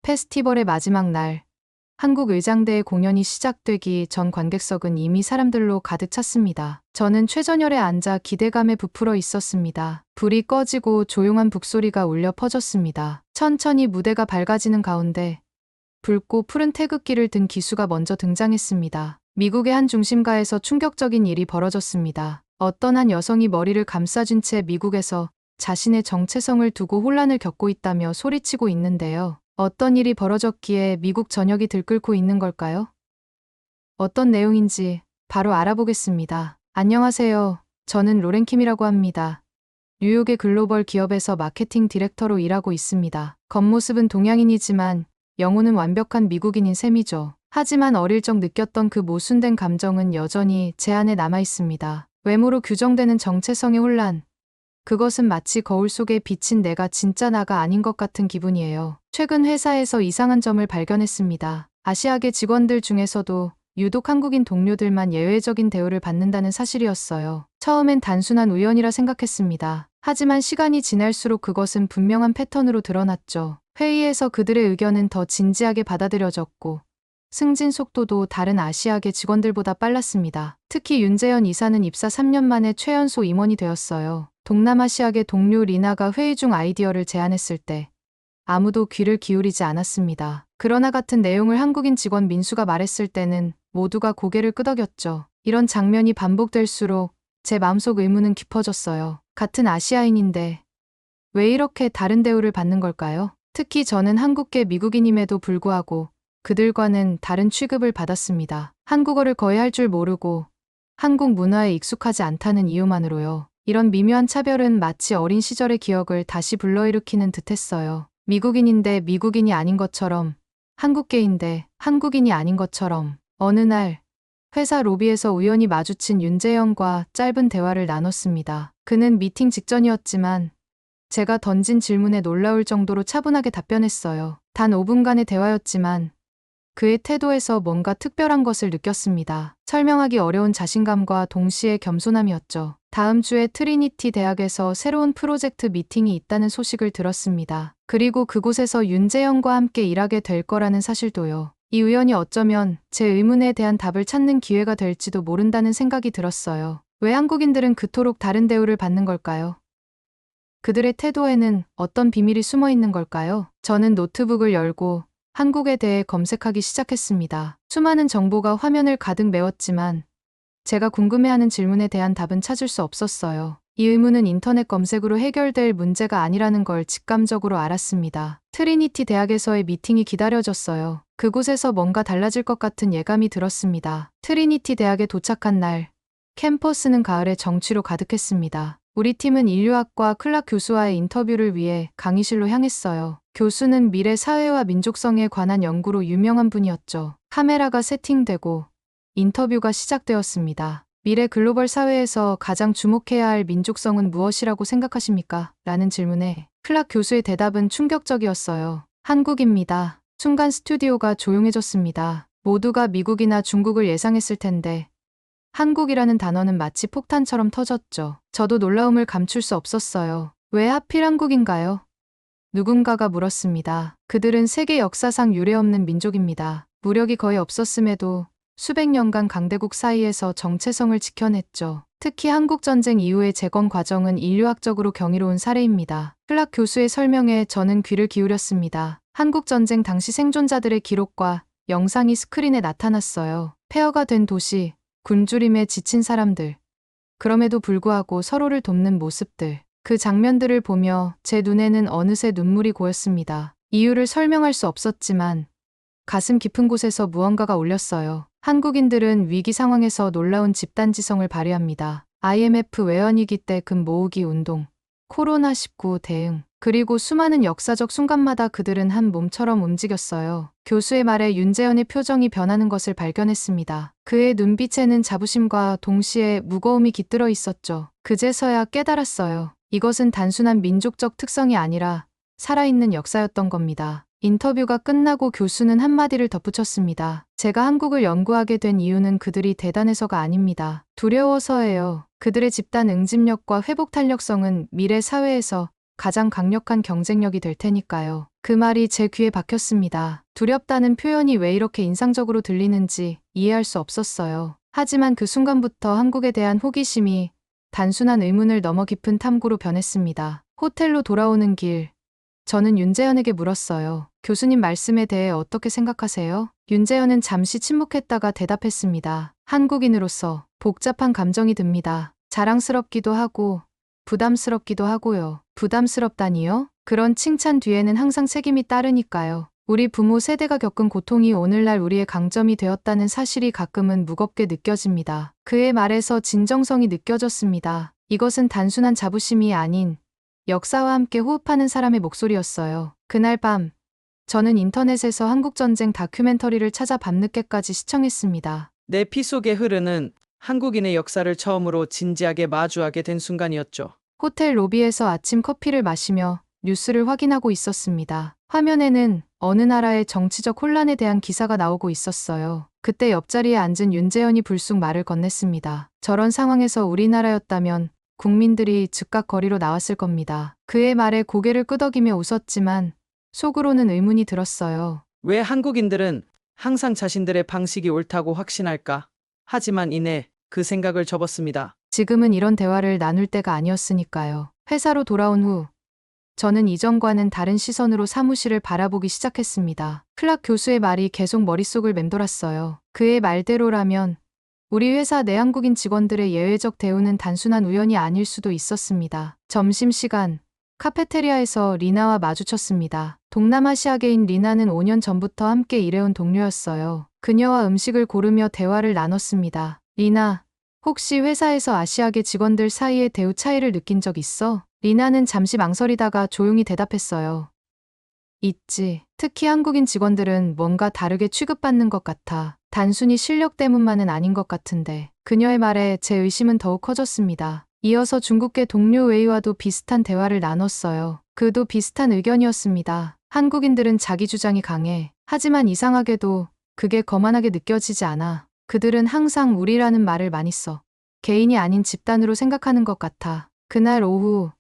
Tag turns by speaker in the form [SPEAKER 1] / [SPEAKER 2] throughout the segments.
[SPEAKER 1] 페스티벌의 마지막 날, 한국 의장대의 공연이 시작되기 전 관객석은 이미 사람들로 가득 찼습니다. 저는 최전열에 앉아 기대감에 부풀어 있었습니다. 불이 꺼지고 조용한 북소리가 울려 퍼졌습니다. 천천히 무대가 밝아지는 가운데 붉고 푸른 태극기를 든 기수가 먼저 등장했습니다. 미국의 한 중심가에서 충격적인 일이 벌어졌습니다. 어떤 한 여성이 머리를 감싸준 채 미국에서 자신의 정체성을 두고 혼란을 겪고 있다며 소리치고 있는데요. 어떤 일이 벌어졌기에 미국 전역이 들끓고 있는 걸까요? 어떤 내용인지 바로 알아보겠습니다. 안녕하세요. 저는 로렌킴이라고 합니다. 뉴욕의 글로벌 기업에서 마케팅 디렉터로 일하고 있습니다. 겉모습은 동양인이지만 영혼은 완벽한 미국인인 셈이죠. 하지만 어릴 적 느꼈던 그 모순된 감정은 여전히 제 안에 남아 있습니다. 외모로 규정되는 정체성의 혼란. 그것은 마치 거울 속에 비친 내가 진짜 나가 아닌 것 같은 기분이에요. 최근 회사에서 이상한 점을 발견했습니다. 아시아계 직원들 중에서도 유독 한국인 동료들만 예외적인 대우를 받는다는 사실이었어요. 처음엔 단순한 우연이라 생각했습니다. 하지만 시간이 지날수록 그것은 분명한 패턴으로 드러났죠. 회의에서 그들의 의견은 더 진지하게 받아들여졌고 승진 속도도 다른 아시아계 직원들보다 빨랐습니다. 특히 윤재현 이사는 입사 3년 만에 최연소 임원이 되었어요. 동남아시아계 동료 리나가 회의 중 아이디어를 제안했을 때 아무도 귀를 기울이지 않았습니다. 그러나 같은 내용을 한국인 직원 민수가 말했을 때는 모두가 고개를 끄덕였죠. 이런 장면이 반복될수록 제 마음속 의문은 깊어졌어요. 같은 아시아인인데 왜 이렇게 다른 대우를 받는 걸까요? 특히 저는 한국계 미국인임에도 불구하고 그들과는 다른 취급을 받았습니다. 한국어를 거의 할 줄 모르고 한국 문화에 익숙하지 않다는 이유만으로요. 이런 미묘한 차별은 마치 어린 시절의 기억을 다시 불러일으키는 듯했어요. 미국인인데 미국인이 아닌 것처럼, 한국계인데 한국인이 아닌 것처럼. 어느 날 회사 로비에서 우연히 마주친 윤재영과 짧은 대화를 나눴습니다. 그는 미팅 직전이었지만 제가 던진 질문에 놀라울 정도로 차분하게 답변했어요. 단 5분간의 대화였지만 그의 태도에서 뭔가 특별한 것을 느꼈습니다. 설명하기 어려운 자신감과 동시에 겸손함이었죠. 다음 주에 트리니티 대학에서 새로운 프로젝트 미팅이 있다는 소식을 들었습니다. 그리고 그곳에서 윤재영과 함께 일하게 될 거라는 사실도요. 이 우연이 어쩌면 제 의문에 대한 답을 찾는 기회가 될지도 모른다는 생각이 들었어요. 왜 한국인들은 그토록 다른 대우를 받는 걸까요? 그들의 태도에는 어떤 비밀이 숨어 있는 걸까요? 저는 노트북을 열고 한국에 대해 검색하기 시작했습니다. 수많은 정보가 화면을 가득 메웠지만 제가 궁금해하는 질문에 대한 답은 찾을 수 없었어요. 이 의문은 인터넷 검색으로 해결될 문제가 아니라는 걸 직감적으로 알았습니다. 트리니티 대학에서의 미팅이 기다려졌어요. 그곳에서 뭔가 달라질 것 같은 예감이 들었습니다. 트리니티 대학에 도착한 날, 캠퍼스는 가을의 정취로 가득했습니다. 우리 팀은 인류학과 클락 교수와의 인터뷰를 위해 강의실로 향했어요. 교수는 미래 사회와 민족성에 관한 연구로 유명한 분이었죠. 카메라가 세팅되고 인터뷰가 시작되었습니다. 미래 글로벌 사회에서 가장 주목해야 할 민족성은 무엇이라고 생각하십니까? 라는 질문에 클락 교수의 대답은 충격적이었어요. 한국입니다. 순간 스튜디오가 조용해졌습니다. 모두가 미국이나 중국을 예상했을 텐데 한국이라는 단어는 마치 폭탄처럼 터졌죠. 저도 놀라움을 감출 수 없었어요. 왜 하필 한국인가요? 누군가가 물었습니다. 그들은 세계 역사상 유례없는 민족입니다. 무력이 거의 없었음에도 수백 년간 강대국 사이에서 정체성을 지켜냈죠. 특히 한국전쟁 이후의 재건 과정은 인류학적으로 경이로운 사례입니다. 클락 교수의 설명에 저는 귀를 기울였습니다. 한국전쟁 당시 생존자들의 기록과 영상이 스크린에 나타났어요. 폐허가 된 도시, 굶주림에 지친 사람들. 그럼에도 불구하고 서로를 돕는 모습들. 그 장면들을 보며 제 눈에는 어느새 눈물이 고였습니다. 이유를 설명할 수 없었지만 가슴 깊은 곳에서 무언가가 울렸어요. 한국인들은 위기 상황에서 놀라운 집단지성을 발휘합니다. IMF 외환위기 때 금 모으기 운동, 코로나19 대응, 그리고 수많은 역사적 순간마다 그들은 한 몸처럼 움직였어요. 교수의 말에 윤재현의 표정이 변하는 것을 발견했습니다. 그의 눈빛에는 자부심과 동시에 무거움이 깃들어 있었죠. 그제서야 깨달았어요. 이것은 단순한 민족적 특성이 아니라 살아있는 역사였던 겁니다. 인터뷰가 끝나고 교수는 한마디를 덧붙였습니다. 제가 한국을 연구하게 된 이유는 그들이 대단해서가 아닙니다. 두려워서예요. 그들의 집단 응집력과 회복 탄력성은 미래 사회에서 가장 강력한 경쟁력이 될 테니까요. 그 말이 제 귀에 박혔습니다. 두렵다는 표현이 왜 이렇게 인상적으로 들리는지 이해할 수 없었어요. 하지만 그 순간부터 한국에 대한 호기심이 단순한 의문을 넘어 깊은 탐구로 변했습니다. 호텔로 돌아오는 길, 저는 윤재현에게 물었어요. 교수님 말씀에 대해 어떻게 생각하세요? 윤재현은 잠시 침묵했다가 대답했습니다. 한국인으로서 복잡한 감정이 듭니다. 자랑스럽기도 하고 부담스럽기도 하고요. 부담스럽다니요? 그런 칭찬 뒤에는 항상 책임이 따르니까요. 우리 부모 세대가 겪은 고통이 오늘날 우리의 강점이 되었다는 사실이 가끔은 무겁게 느껴집니다. 그의 말에서 진정성이 느껴졌습니다. 이것은 단순한 자부심이 아닌 역사와 함께 호흡하는 사람의 목소리였어요. 그날 밤, 저는 인터넷에서 한국전쟁 다큐멘터리를 찾아 밤늦게까지 시청했습니다.
[SPEAKER 2] 내 피 속에 흐르는 한국인의 역사를 처음으로 진지하게 마주하게 된 순간이었죠.
[SPEAKER 1] 호텔 로비에서 아침 커피를 마시며 뉴스를 확인하고 있었습니다. 화면에는 어느 나라의 정치적 혼란에 대한 기사가 나오고 있었어요. 그때 옆자리에 앉은 윤재현이 불쑥 말을 건넸습니다. 저런 상황에서 우리나라였다면 국민들이 즉각 거리로 나왔을 겁니다. 그의 말에 고개를 끄덕이며 웃었지만 속으로는 의문이 들었어요.
[SPEAKER 2] 왜 한국인들은 항상 자신들의 방식이 옳다고 확신할까? 하지만 이내 그 생각을 접었습니다.
[SPEAKER 1] 지금은 이런 대화를 나눌 때가 아니었으니까요. 회사로 돌아온 후 저는 이전과는 다른 시선으로 사무실을 바라보기 시작했습니다. 클락 교수의 말이 계속 머릿속을 맴돌았어요. 그의 말대로라면 우리 회사 내 한국인 직원들의 예외적 대우는 단순한 우연이 아닐 수도 있었습니다. 점심시간, 카페테리아에서 리나와 마주쳤습니다. 동남아시아계인 리나는 5년 전부터 함께 일해온 동료였어요. 그녀와 음식을 고르며 대화를 나눴습니다. 리나, 혹시 회사에서 아시아계 직원들 사이의 대우 차이를 느낀 적 있어? 리나는 잠시 망설이다가 조용히 대답했어요. 있지. 특히 한국인 직원들은 뭔가 다르게 취급받는 것 같아. 단순히 실력 때문만은 아닌 것 같은데. 그녀의 말에 제 의심은 더욱 커졌습니다. 이어서 중국계 동료 웨이와도 비슷한 대화를 나눴어요. 그도 비슷한 의견이었습니다. 한국인들은 자기 주장이 강해. 하지만 이상하게도 그게 거만하게 느껴지지 않아. 그들은 항상 우리라는 말을 많이 써. 개인이 아닌 집단으로 생각하는 것 같아. 그날 오후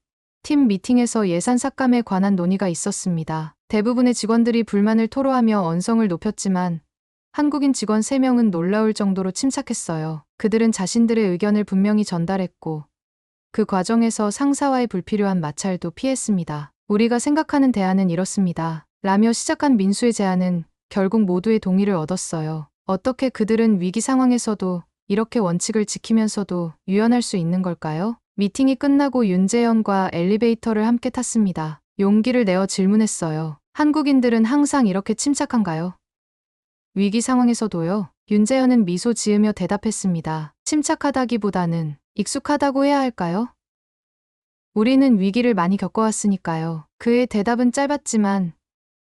[SPEAKER 1] 팀 미팅에서 예산 삭감에 관한 논의가 있었습니다. 대부분의 직원들이 불만을 토로하며 언성을 높였지만 한국인 직원 3명은 놀라울 정도로 침착했어요. 그들은 자신들의 의견을 분명히 전달했고 그 과정에서 상사와의 불필요한 마찰도 피했습니다. 우리가 생각하는 대안은 이렇습니다. 라며 시작한 민수의 제안은 결국 모두의 동의를 얻었어요. 어떻게 그들은 위기 상황에서도 이렇게 원칙을 지키면서도 유연할 수 있는 걸까요? 미팅이 끝나고 윤재현과 엘리베이터를 함께 탔습니다. 용기를 내어 질문했어요. 한국인들은 항상 이렇게 침착한가요? 위기 상황에서도요. 윤재현은 미소 지으며 대답했습니다. 침착하다기보다는 익숙하다고 해야 할까요? 우리는 위기를 많이 겪어왔으니까요. 그의 대답은 짧았지만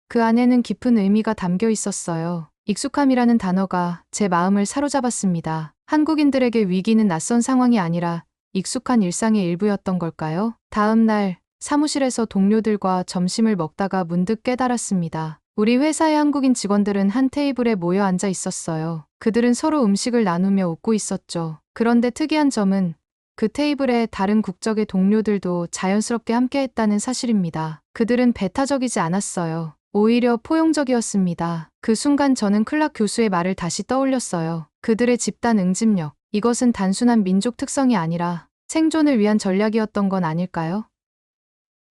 [SPEAKER 1] 그 안에는 깊은 의미가 담겨 있었어요. 익숙함이라는 단어가 제 마음을 사로잡았습니다. 한국인들에게 위기는 낯선 상황이 아니라 익숙한 일상의 일부였던 걸까요? 다음 날 사무실에서 동료들과 점심을 먹다가 문득 깨달았습니다. 우리 회사의 한국인 직원들은 한 테이블에 모여 앉아 있었어요. 그들은 서로 음식을 나누며 웃고 있었죠. 그런데 특이한 점은 그 테이블에 다른 국적의 동료들도 자연스럽게 함께했다는 사실입니다. 그들은 배타적이지 않았어요. 오히려 포용적이었습니다. 그 순간 저는 클락 교수의 말을 다시 떠올렸어요. 그들의 집단 응집력. 이것은 단순한 민족 특성이 아니라 생존을 위한 전략이었던 건 아닐까요?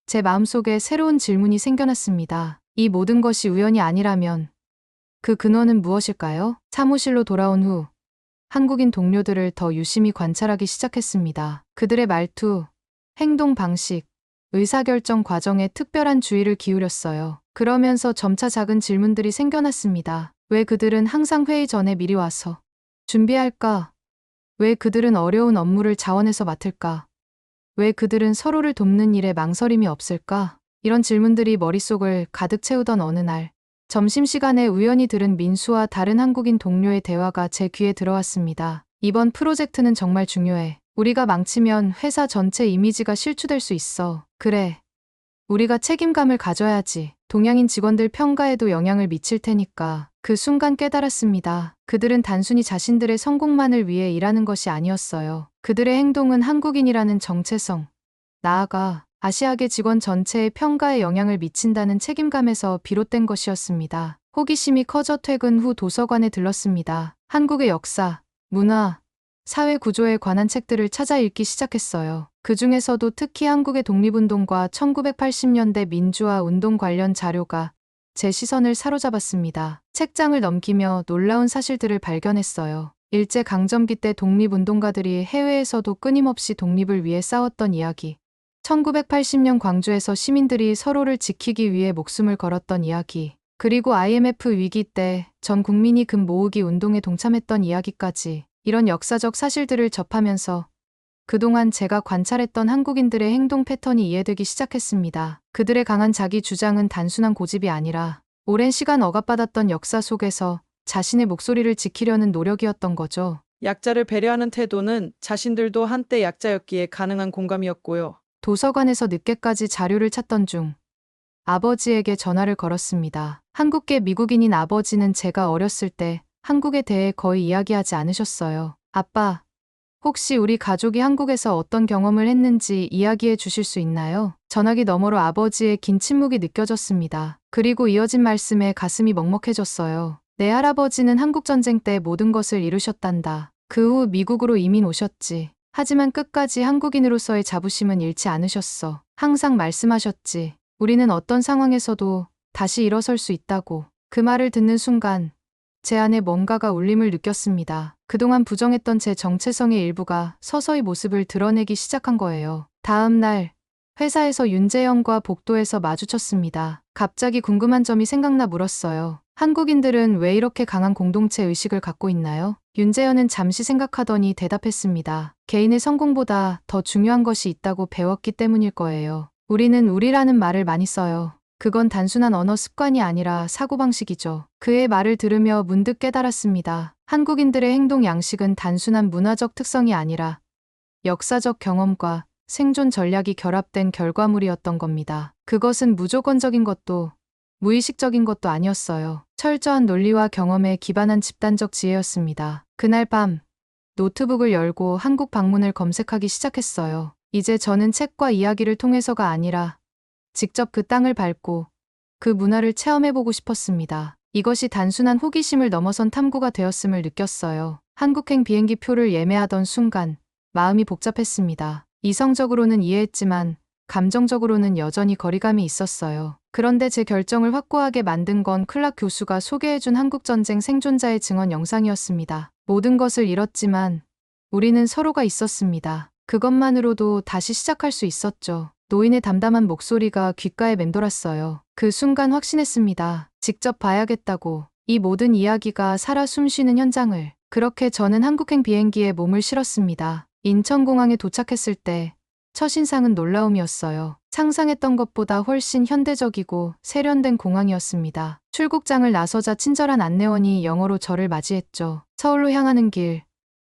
[SPEAKER 1] 제 마음속에 새로운 질문이 생겨났습니다. 이 모든 것이 우연이 아니라면 그 근원은 무엇일까요? 사무실로 돌아온 후 한국인 동료들을 더 유심히 관찰하기 시작했습니다. 그들의 말투, 행동 방식, 의사결정 과정에 특별한 주의를 기울였어요. 그러면서 점차 작은 질문들이 생겨났습니다. 왜 그들은 항상 회의 전에 미리 와서 준비할까? 왜 그들은 어려운 업무를 자원해서 맡을까? 왜 그들은 서로를 돕는 일에 망설임이 없을까? 이런 질문들이 머릿속을 가득 채우던 어느 날, 점심시간에 우연히 들은 민수와 다른 한국인 동료의 대화가 제 귀에 들어왔습니다. 이번 프로젝트는 정말 중요해. 우리가 망치면 회사 전체 이미지가 실추될 수 있어. 그래. 우리가 책임감을 가져야지. 동양인 직원들 평가에도 영향을 미칠 테니까. 그 순간 깨달았습니다. 그들은 단순히 자신들의 성공만을 위해 일하는 것이 아니었어요. 그들의 행동은 한국인이라는 정체성, 나아가 아시아계 직원 전체의 평가에 영향을 미친다는 책임감에서 비롯된 것이었습니다. 호기심이 커져 퇴근 후 도서관에 들렀습니다. 한국의 역사, 문화, 사회 구조에 관한 책들을 찾아 읽기 시작했어요. 그 중에서도 특히 한국의 독립운동과 1980년대 민주화 운동 관련 자료가 제 시선을 사로잡았습니다. 책장을 넘기며 놀라운 사실들을 발견했어요. 일제강점기 때 독립운동가들이 해외에서도 끊임없이 독립을 위해 싸웠던 이야기. 1980년 광주에서 시민들이 서로를 지키기 위해 목숨을 걸었던 이야기. 그리고 IMF 위기 때 전 국민이 금 모으기 운동에 동참했던 이야기까지. 이런 역사적 사실들을 접하면서 그동안 제가 관찰했던 한국인들의 행동 패턴이 이해되기 시작했습니다. 그들의 강한 자기 주장은 단순한 고집이 아니라 오랜 시간 억압받았던 역사 속에서 자신의 목소리를 지키려는 노력이었던 거죠.
[SPEAKER 2] 약자를 배려하는 태도는 자신들도 한때 약자였기에 가능한 공감이었고요.
[SPEAKER 1] 도서관에서 늦게까지 자료를 찾던 중 아버지에게 전화를 걸었습니다. 한국계 미국인인 아버지는 제가 어렸을 때 한국에 대해 거의 이야기하지 않으셨어요. 아빠, 혹시 우리 가족이 한국에서 어떤 경험을 했는지 이야기해 주실 수 있나요? 전화기 너머로 아버지의 긴 침묵이 느껴졌습니다. 그리고 이어진 말씀에 가슴이 먹먹해졌어요. 내 할아버지는 한국전쟁 때 모든 것을 이루셨단다. 그 후 미국으로 이민 오셨지. 하지만 끝까지 한국인으로서의 자부심은 잃지 않으셨어. 항상 말씀하셨지. 우리는 어떤 상황에서도 다시 일어설 수 있다고. 그 말을 듣는 순간 제 안에 뭔가가 울림을 느꼈습니다. 그동안 부정했던 제 정체성의 일부가 서서히 모습을 드러내기 시작한 거예요. 다음 날 회사에서 윤재영과 복도에서 마주쳤습니다. 갑자기 궁금한 점이 생각나 물었어요. 한국인들은 왜 이렇게 강한 공동체 의식을 갖고 있나요? 윤재현은 잠시 생각하더니 대답했습니다. 개인의 성공보다 더 중요한 것이 있다고 배웠기 때문일 거예요. 우리는 우리라는 말을 많이 써요. 그건 단순한 언어 습관이 아니라 사고방식이죠. 그의 말을 들으며 문득 깨달았습니다. 한국인들의 행동 양식은 단순한 문화적 특성이 아니라 역사적 경험과 생존 전략이 결합된 결과물이었던 겁니다. 그것은 무조건적인 것도 무의식적인 것도 아니었어요. 철저한 논리와 경험에 기반한 집단적 지혜였습니다. 그날 밤 노트북을 열고 한국 방문을 검색하기 시작했어요. 이제 저는 책과 이야기를 통해서가 아니라 직접 그 땅을 밟고 그 문화를 체험해보고 싶었습니다. 이것이 단순한 호기심을 넘어선 탐구가 되었음을 느꼈어요. 한국행 비행기 표를 예매하던 순간 마음이 복잡했습니다. 이성적으로는 이해했지만 감정적으로는 여전히 거리감이 있었어요. 그런데 제 결정을 확고하게 만든 건 클락 교수가 소개해준 한국전쟁 생존자의 증언 영상이었습니다. 모든 것을 잃었지만 우리는 서로가 있었습니다. 그것만으로도 다시 시작할 수 있었죠. 노인의 담담한 목소리가 귓가에 맴돌았어요. 그 순간 확신했습니다. 직접 봐야겠다고. 이 모든 이야기가 살아 숨쉬는 현장을. 그렇게 저는 한국행 비행기에 몸을 실었습니다. 인천공항에 도착했을 때 첫인상은 놀라움이었어요. 상상했던 것보다 훨씬 현대적이고 세련된 공항이었습니다. 출국장을 나서자 친절한 안내원이 영어로 저를 맞이했죠. 서울로 향하는 길.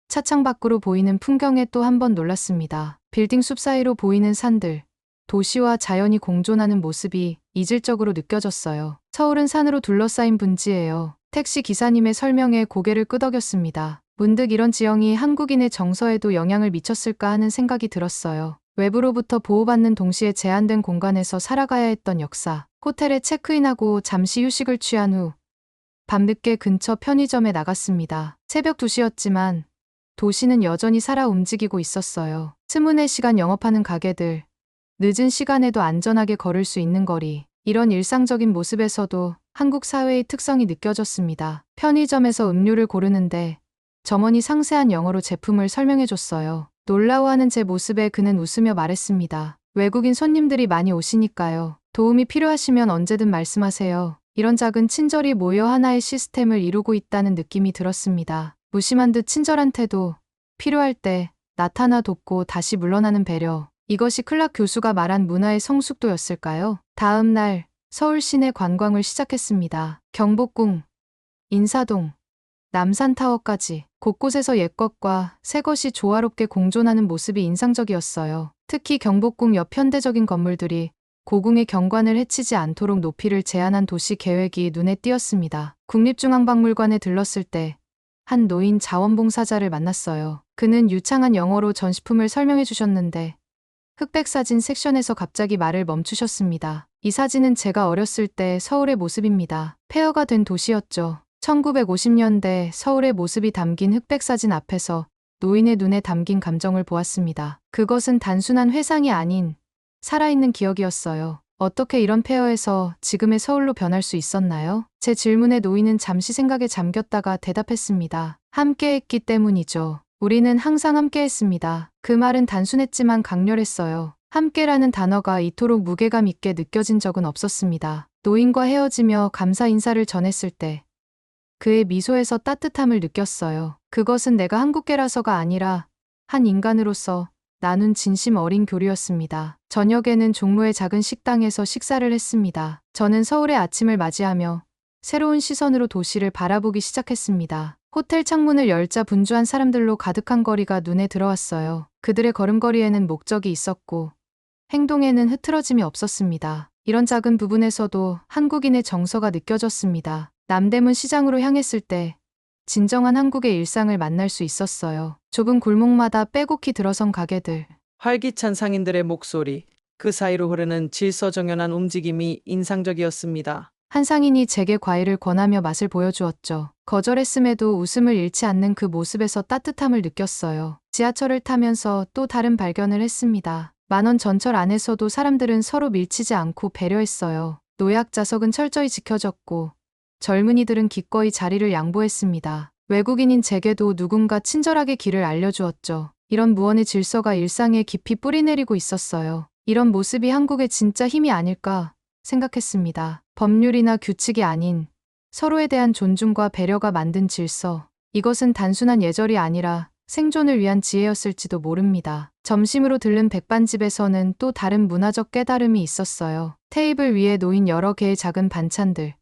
[SPEAKER 1] 차창 밖으로 보이는 풍경에 또 한 번 놀랐습니다. 빌딩 숲 사이로 보이는 산들. 도시와 자연이 공존하는 모습이 이질적으로 느껴졌어요. 서울은 산으로 둘러싸인 분지예요. 택시 기사님의 설명에 고개를 끄덕였습니다. 문득 이런 지형이 한국인의 정서에도 영향을 미쳤을까 하는 생각이 들었어요. 외부로부터 보호받는 동시에 제한된 공간에서 살아가야 했던 역사. 호텔에 체크인하고 잠시 휴식을 취한 후 밤늦게 근처 편의점에 나갔습니다. 새벽 2시였지만 도시는 여전히 살아 움직이고 있었어요. 스문의 시간 영업하는 가게들, 늦은 시간에도 안전하게 걸을 수 있는 거리. 이런 일상적인 모습에서도 한국 사회의 특성이 느껴졌습니다. 편의점에서 음료를 고르는데 점원이 상세한 영어로 제품을 설명해줬어요. 놀라워하는 제 모습에 그는 웃으며 말했습니다. 외국인 손님들이 많이 오시니까요. 도움이 필요하시면 언제든 말씀하세요. 이런 작은 친절이 모여 하나의 시스템을 이루고 있다는 느낌이 들었습니다. 무심한 듯 친절한 태도, 필요할 때 나타나 돕고 다시 물러나는 배려. 이것이 클락 교수가 말한 문화의 성숙도였을까요? 다음 날 서울 시내 관광을 시작했습니다. 경복궁, 인사동, 남산타워까지 곳곳에서 옛것과 새것이 조화롭게 공존하는 모습이 인상적이었어요. 특히 경복궁 옆 현대적인 건물들이 고궁의 경관을 해치지 않도록 높이를 제한한 도시 계획이 눈에 띄었습니다. 국립중앙박물관에 들렀을 때 한 노인 자원봉사자를 만났어요. 그는 유창한 영어로 전시품을 설명해 주셨는데 흑백 사진 섹션에서 갑자기 말을 멈추셨습니다. 이 사진은 제가 어렸을 때 서울의 모습입니다. 폐허가 된 도시였죠. 1950년대 서울의 모습이 담긴 흑백 사진 앞에서 노인의 눈에 담긴 감정을 보았습니다. 그것은 단순한 회상이 아닌 살아있는 기억이었어요. 어떻게 이런 폐허에서 지금의 서울로 변할 수 있었나요? 제 질문에 노인은 잠시 생각에 잠겼다가 대답했습니다. 함께했기 때문이죠. 우리는 항상 함께했습니다. 그 말은 단순했지만 강렬했어요. 함께라는 단어가 이토록 무게감 있게 느껴진 적은 없었습니다. 노인과 헤어지며 감사 인사를 전했을 때 그의 미소에서 따뜻함을 느꼈어요. 그것은 내가 한국계라서가 아니라 한 인간으로서 나눈 진심 어린 교류였습니다. 저녁에는 종로의 작은 식당에서 식사를 했습니다. 저는 서울의 아침을 맞이하며 새로운 시선으로 도시를 바라보기 시작했습니다. 호텔 창문을 열자 분주한 사람들로 가득한 거리가 눈에 들어왔어요. 그들의 걸음걸이에는 목적이 있었고 행동에는 흐트러짐이 없었습니다. 이런 작은 부분에서도 한국인의 정서가 느껴졌습니다. 남대문 시장으로 향했을 때 진정한 한국의 일상을 만날 수 있었어요. 좁은 골목마다 빼곡히 들어선 가게들,
[SPEAKER 2] 활기찬 상인들의 목소리, 그 사이로 흐르는 질서정연한 움직임이 인상적이었습니다.
[SPEAKER 1] 한 상인이 제게 과일을 권하며 맛을 보여주었죠. 거절했음에도 웃음을 잃지 않는 그 모습에서 따뜻함을 느꼈어요. 지하철을 타면서 또 다른 발견을 했습니다. 만원 전철 안에서도 사람들은 서로 밀치지 않고 배려했어요. 노약 좌석은 철저히 지켜졌고 젊은이들은 기꺼이 자리를 양보했습니다. 외국인인 제게도 누군가 친절하게 길을 알려주었죠. 이런 무언의 질서가 일상에 깊이 뿌리내리고 있었어요. 이런 모습이 한국의 진짜 힘이 아닐까 생각했습니다. 법률이나 규칙이 아닌 서로에 대한 존중과 배려가 만든 질서. 이것은 단순한 예절이 아니라 생존을 위한 지혜였을지도 모릅니다. 점심으로 들른 백반집에서는 또 다른 문화적 깨달음이 있었어요. 테이블 위에 놓인 여러 개의 작은 반찬들.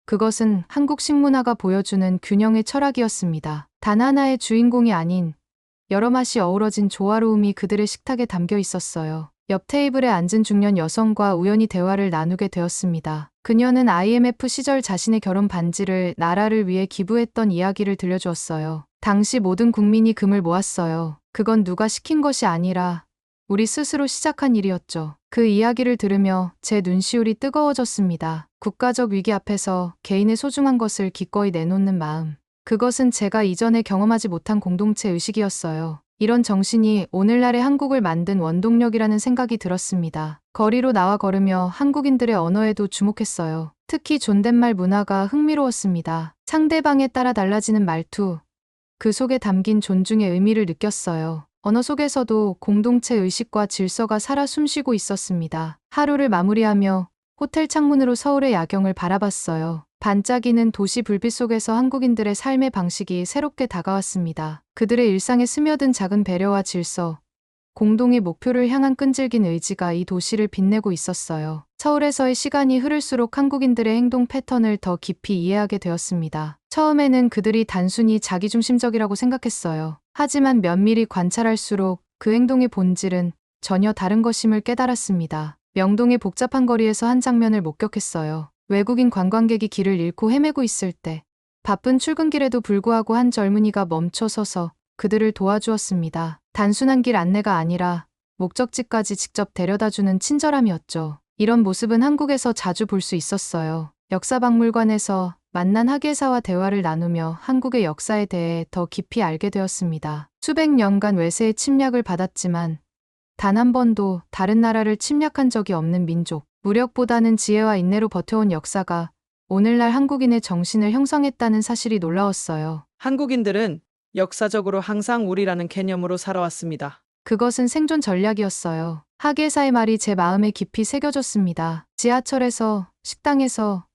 [SPEAKER 1] 그것은 한국 식문화가 보여주는 균형의 철학이었습니다. 단 하나의 주인공이 아닌 여러 맛이 어우러진 조화로움이 그들의 식탁에 담겨 있었어요. 옆 테이블에 앉은 중년 여성과 우연히 대화를 나누게 되었습니다. 그녀는 IMF 시절 자신의 결혼 반지를 나라를 위해 기부했던 이야기를 들려주었어요. 당시 모든 국민이 금을 모았어요. 그건 누가 시킨 것이 아니라 우리 스스로 시작한 일이었죠. 그 이야기를 들으며 제 눈시울이 뜨거워졌습니다. 국가적 위기 앞에서 개인의 소중한 것을 기꺼이 내놓는 마음. 그것은 제가 이전에 경험하지 못한 공동체 의식이었어요. 이런 정신이 오늘날의 한국을 만든 원동력이라는 생각이 들었습니다. 거리로 나와 걸으며 한국인들의 언어에도 주목했어요. 특히 존댓말 문화가 흥미로웠습니다. 상대방에 따라 달라지는 말투, 그 속에 담긴 존중의 의미를 느꼈어요. 언어 속에서도 공동체 의식과 질서가 살아 숨쉬고 있었습니다. 하루를 마무리하며 호텔 창문으로 서울의 야경을 바라봤어요. 반짝이는 도시 불빛 속에서 한국인들의 삶의 방식이 새롭게 다가왔습니다. 그들의 일상에 스며든 작은 배려와 질서, 공동의 목표를 향한 끈질긴 의지가 이 도시를 빛내고 있었어요. 서울에서의 시간이 흐를수록 한국인들의 행동 패턴을 더 깊이 이해하게 되었습니다. 처음에는 그들이 단순히 자기중심적이라고 생각했어요. 하지만 면밀히 관찰할수록 그 행동의 본질은 전혀 다른 것임을 깨달았습니다. 명동의 복잡한 거리에서 한 장면을 목격했어요. 외국인 관광객이 길을 잃고 헤매고 있을 때 바쁜 출근길에도 불구하고 한 젊은이가 멈춰 서서 그들을 도와주었습니다. 단순한 길 안내가 아니라 목적지까지 직접 데려다주는 친절함이었죠. 이런 모습은 한국에서 자주 볼 수 있었어요. 역사박물관에서 만난 학예사와 대화를 나누며 한국의 역사에 대해 더 깊이 알게 되었습니다. 수백 년간 외세의 침략을 받았지만 단 한 번도 다른 나라를 침략한 적이 없는 민족. 무력보다는 지혜와 인내로 버텨온 역사가 오늘날 한국인의 정신을 형성했다는 사실이 놀라웠어요.
[SPEAKER 2] 한국인들은 역사적으로 항상 우리라는 개념으로 살아왔습니다.
[SPEAKER 1] 그것은 생존 전략이었어요. 학예사의 말이 제 마음에 깊이 새겨졌습니다. 지하철에서, 식당에서,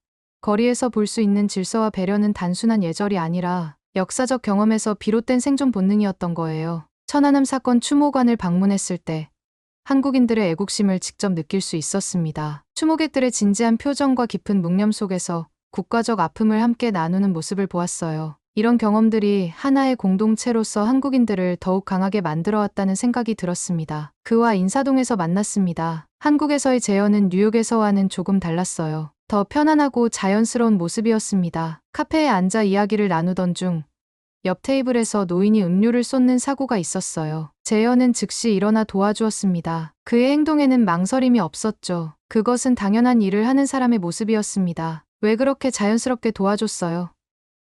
[SPEAKER 1] 거리에서 볼 수 있는 질서와 배려는 단순한 예절이 아니라 역사적 경험에서 비롯된 생존 본능이었던 거예요. 천안함 사건 추모관을 방문했을 때 한국인들의 애국심을 직접 느낄 수 있었습니다. 추모객들의 진지한 표정과 깊은 묵념 속에서 국가적 아픔을 함께 나누는 모습을 보았어요. 이런 경험들이 하나의 공동체로서 한국인들을 더욱 강하게 만들어왔다는 생각이 들었습니다. 그와 인사동에서 만났습니다. 한국에서의 재현은 뉴욕에서와는 조금 달랐어요. 더 편안하고 자연스러운 모습이었습니다. 카페에 앉아 이야기를 나누던 중 옆 테이블에서 노인이 음료를 쏟는 사고가 있었어요. 재현은 즉시 일어나 도와주었습니다. 그의 행동에는 망설임이 없었죠. 그것은 당연한 일을 하는 사람의 모습이었습니다. 왜 그렇게 자연스럽게 도와줬어요?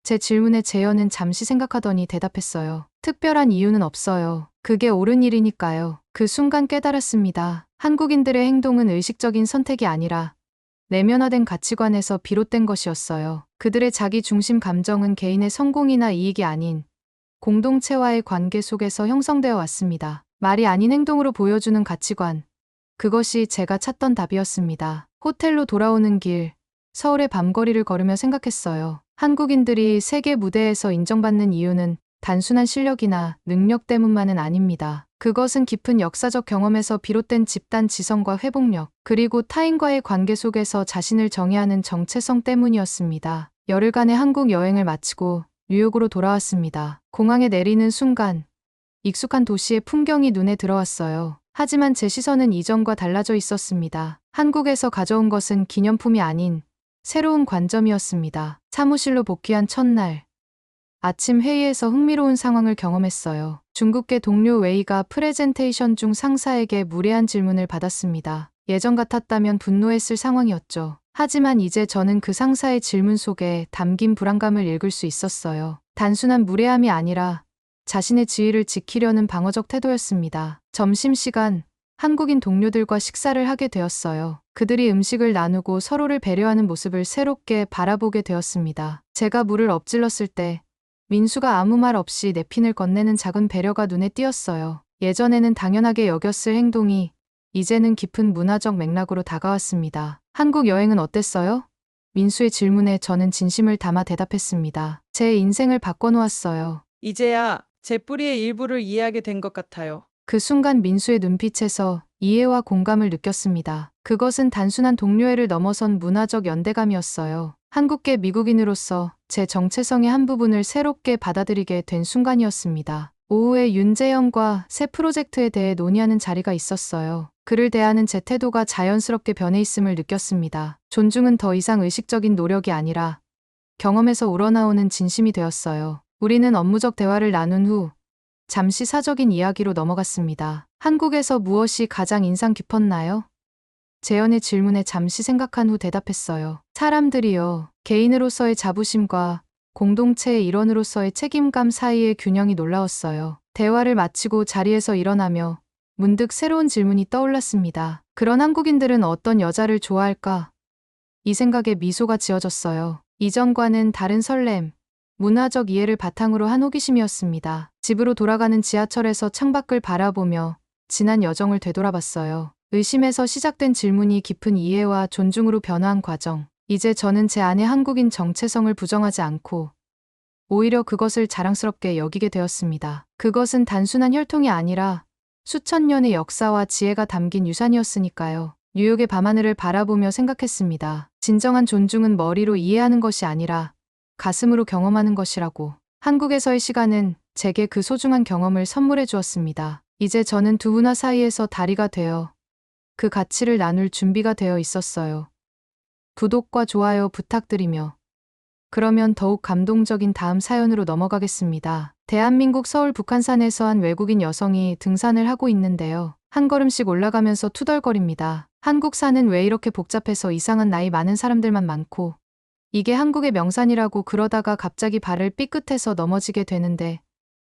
[SPEAKER 1] 제 질문에 재현은 잠시 생각하더니 대답했어요. 특별한 이유는 없어요. 그게 옳은 일이니까요. 그 순간 깨달았습니다. 한국인들의 행동은 의식적인 선택이 아니라 내면화된 가치관에서 비롯된 것이었어요. 그들의 자기 중심 감정은 개인의 성공이나 이익이 아닌 공동체와의 관계 속에서 형성되어 왔습니다. 말이 아닌 행동으로 보여주는 가치관. 그것이 제가 찾던 답이었습니다. 호텔로 돌아오는 길, 서울의 밤거리를 걸으며 생각했어요. 한국인들이 세계 무대에서 인정받는 이유는 단순한 실력이나 능력 때문만은 아닙니다. 그것은 깊은 역사적 경험에서 비롯된 집단 지성과 회복력, 그리고 타인과의 관계 속에서 자신을 정의하는 정체성 때문이었습니다. 열흘간의 한국 여행을 마치고 뉴욕으로 돌아왔습니다. 공항에 내리는 순간 익숙한 도시의 풍경이 눈에 들어왔어요. 하지만 제 시선은 이전과 달라져 있었습니다. 한국에서 가져온 것은 기념품이 아닌 새로운 관점이었습니다. 사무실로 복귀한 첫날, 아침 회의에서 흥미로운 상황을 경험했어요. 중국계 동료 웨이가 프레젠테이션 중 상사에게 무례한 질문을 받았습니다. 예전 같았다면 분노했을 상황이었죠. 하지만 이제 저는 그 상사의 질문 속에 담긴 불안감을 읽을 수 있었어요. 단순한 무례함이 아니라 자신의 지위를 지키려는 방어적 태도였습니다. 점심시간, 한국인 동료들과 식사를 하게 되었어요. 그들이 음식을 나누고 서로를 배려하는 모습을 새롭게 바라보게 되었습니다. 제가 물을 엎질렀을 때 민수가 아무 말 없이 냅킨을 건네는 작은 배려가 눈에 띄었어요. 예전에는 당연하게 여겼을 행동이 이제는 깊은 문화적 맥락으로 다가왔습니다. 한국 여행은 어땠어요? 민수의 질문에 저는 진심을 담아 대답했습니다. 제 인생을 바꿔놓았어요.
[SPEAKER 2] 이제야 제 뿌리의 일부를 이해하게 된 것 같아요.
[SPEAKER 1] 그 순간 민수의 눈빛에서 이해와 공감을 느꼈습니다. 그것은 단순한 동료애를 넘어선 문화적 연대감이었어요. 한국계 미국인으로서 제 정체성의 한 부분을 새롭게 받아들이게 된 순간이었습니다. 오후에 윤재영과 새 프로젝트에 대해 논의하는 자리가 있었어요. 그를 대하는 제 태도가 자연스럽게 변해 있음을 느꼈습니다. 존중은 더 이상 의식적인 노력이 아니라 경험에서 우러나오는 진심이 되었어요. 우리는 업무적 대화를 나눈 후 잠시 사적인 이야기로 넘어갔습니다. 한국에서 무엇이 가장 인상 깊었나요? 재현의 질문에 잠시 생각한 후 대답했어요. 사람들이요. 개인으로서의 자부심과 공동체의 일원으로서의 책임감 사이의 균형이 놀라웠어요. 대화를 마치고 자리에서 일어나며 문득 새로운 질문이 떠올랐습니다. 그런 한국인들은 어떤 여자를 좋아할까? 이 생각에 미소가 지어졌어요. 이전과는 다른 설렘, 문화적 이해를 바탕으로 한 호기심이었습니다. 집으로 돌아가는 지하철에서 창밖을 바라보며 지난 여정을 되돌아봤어요. 의심에서 시작된 질문이 깊은 이해와 존중으로 변화한 과정. 이제 저는 제 안의 한국인 정체성을 부정하지 않고 오히려 그것을 자랑스럽게 여기게 되었습니다. 그것은 단순한 혈통이 아니라 수천 년의 역사와 지혜가 담긴 유산이었으니까요. 뉴욕의 밤하늘을 바라보며 생각했습니다. 진정한 존중은 머리로 이해하는 것이 아니라 가슴으로 경험하는 것이라고. 한국에서의 시간은 제게 그 소중한 경험을 선물해 주었습니다. 이제 저는 두 문화 사이에서 다리가 되어 그 가치를 나눌 준비가 되어 있었어요. 구독과 좋아요 부탁드리며 그러면 더욱 감동적인 다음 사연으로 넘어가겠습니다. 대한민국 서울 북한산에서 한 외국인 여성이 등산을 하고 있는데요. 한 걸음씩 올라가면서 투덜거립니다. 한국 산은 왜 이렇게 복잡해서 이상한 나이 많은 사람들만 많고 이게 한국의 명산이라고 그러다가 갑자기 발을 삐끗해서 넘어지게 되는데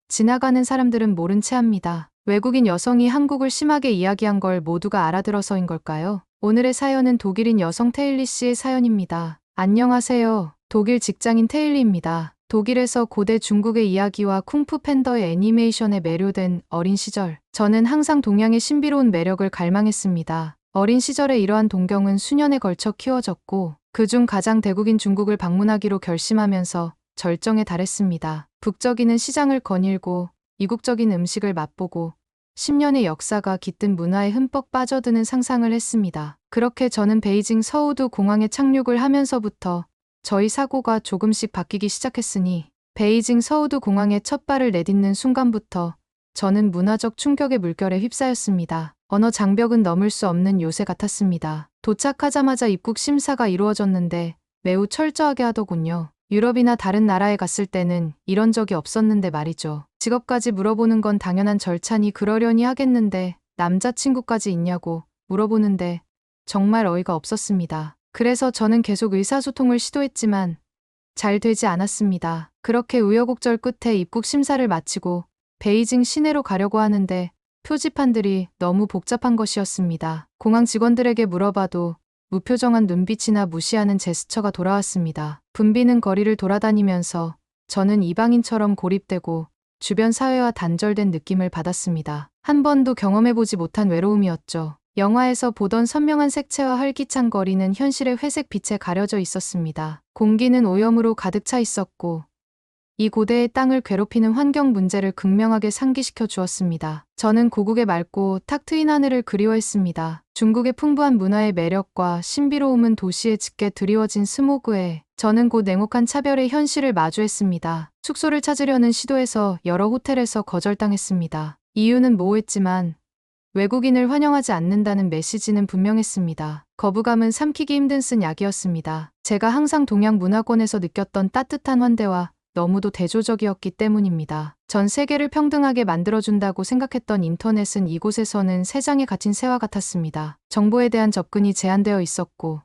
[SPEAKER 1] 지나가는 사람들은 모른 채 합니다. 외국인 여성이 한국을 심하게 이야기한 걸 모두가 알아들어서인 걸까요? 오늘의 사연은 독일인 여성 테일리 씨의 사연입니다. 안녕하세요. 독일 직장인 테일리입니다. 독일에서 고대 중국의 이야기와 쿵푸 팬더의 애니메이션에 매료된 어린 시절. 저는 항상 동양의 신비로운 매력을 갈망했습니다. 어린 시절에 이러한 동경은 수년에 걸쳐 키워졌고 그중 가장 대국인 중국을 방문하기로 결심하면서 절정에 달했습니다. 북적이는 시장을 거닐고 이국적인 음식을 맛보고 10년의 역사가 깃든 문화에 흠뻑 빠져드는 상상을 했습니다. 그렇게 저는 베이징 서우두 공항에 착륙을 하면서부터 저희 사고가 조금씩 바뀌기 시작했으니 베이징 서우두 공항에 첫 발을 내딛는 순간부터 저는 문화적 충격의 물결에 휩싸였습니다. 언어 장벽은 넘을 수 없는 요새 같았습니다. 도착하자마자 입국 심사가 이루어졌는데 매우 철저하게 하더군요. 유럽이나 다른 나라에 갔을 때는 이런 적이 없었는데 말이죠. 직업까지 물어보는 건 당연한 절차니 그러려니 하겠는데 남자친구까지 있냐고 물어보는데 정말 어이가 없었습니다. 그래서 저는 계속 의사소통을 시도했지만 잘 되지 않았습니다. 그렇게 우여곡절 끝에 입국 심사를 마치고 베이징 시내로 가려고 하는데 표지판들이 너무 복잡한 것이었습니다. 공항 직원들에게 물어봐도 무표정한 눈빛이나 무시하는 제스처가 돌아왔습니다. 붐비는 거리를 돌아다니면서 저는 이방인처럼 고립되고 주변 사회와 단절된 느낌을 받았습니다. 한 번도 경험해보지 못한 외로움이었죠. 영화에서 보던 선명한 색채와 활기찬 거리는 현실의 회색 빛에 가려져 있었습니다. 공기는 오염으로 가득 차 있었고 이 고대의 땅을 괴롭히는 환경 문제를 극명하게 상기시켜 주었습니다. 저는 고국의 맑고 탁 트인 하늘을 그리워했습니다. 중국의 풍부한 문화의 매력과 신비로움은 도시에 짙게 드리워진 스모그에 저는 곧 냉혹한 차별의 현실을 마주했습니다. 숙소를 찾으려는 시도에서 여러 호텔에서 거절당했습니다. 이유는 모호했지만 외국인을 환영하지 않는다는 메시지는 분명했습니다. 거부감은 삼키기 힘든 쓴 약이었습니다. 제가 항상 동양 문화권에서 느꼈던 따뜻한 환대와 너무도 대조적이었기 때문입니다. 전 세계를 평등하게 만들어준다고 생각했던 인터넷은 이곳에서는 새 장에 갇힌 새와 같았습니다. 정보에 대한 접근이 제한되어 있었고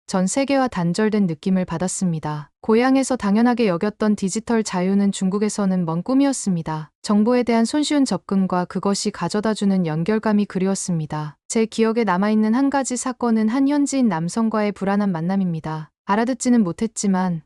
[SPEAKER 1] 전 세계와 단절된 느낌을 받았습니다. 고향에서 당연하게 여겼던 디지털 자유는 중국에서는 먼 꿈이었습니다. 정보에 대한 손쉬운 접근과 그것이 가져다주는 연결감이 그리웠습니다. 제 기억에 남아있는 한 가지 사건은 한 현지인 남성과의 불안한 만남입니다. 알아듣지는 못했지만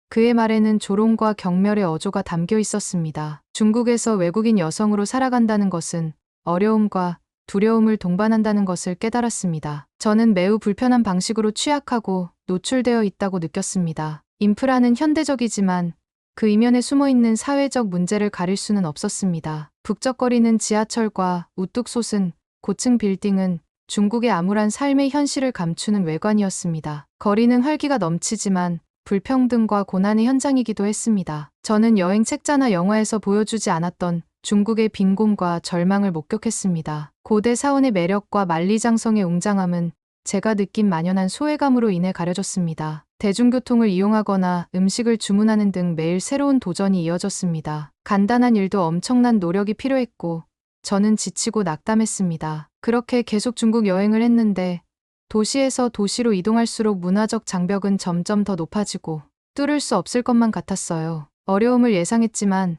[SPEAKER 1] 그의 말에는 조롱과 경멸의 어조가 담겨 있었습니다. 중국에서 외국인 여성으로 살아간다는 것은 어려움과 두려움을 동반한다는 것을 깨달았습니다. 저는 매우 불편한 방식으로 취약하고 노출되어 있다고 느꼈습니다. 인프라는 현대적이지만 그 이면에 숨어있는 사회적 문제를 가릴 수는 없었습니다. 북적거리는 지하철과 우뚝 솟은 고층 빌딩은 중국의 암울한 삶의 현실을 감추는 외관이었습니다. 거리는 활기가 넘치지만 불평등과 고난의 현장이기도 했습니다. 저는 여행 책자나 영화에서 보여주지 않았던 중국의 빈곤과 절망을 목격했습니다. 고대 사원의 매력과 만리장성의 웅장함은 제가 느낀 만연한 소외감으로 인해 가려졌습니다. 대중교통을 이용하거나 음식을 주문하는 등 매일 새로운 도전이 이어졌습니다. 간단한 일도 엄청난 노력이 필요했고 저는 지치고 낙담했습니다. 그렇게 계속 중국 여행을 했는데 도시에서 도시로 이동할수록 문화적 장벽은 점점 더 높아지고 뚫을 수 없을 것만 같았어요. 어려움을 예상했지만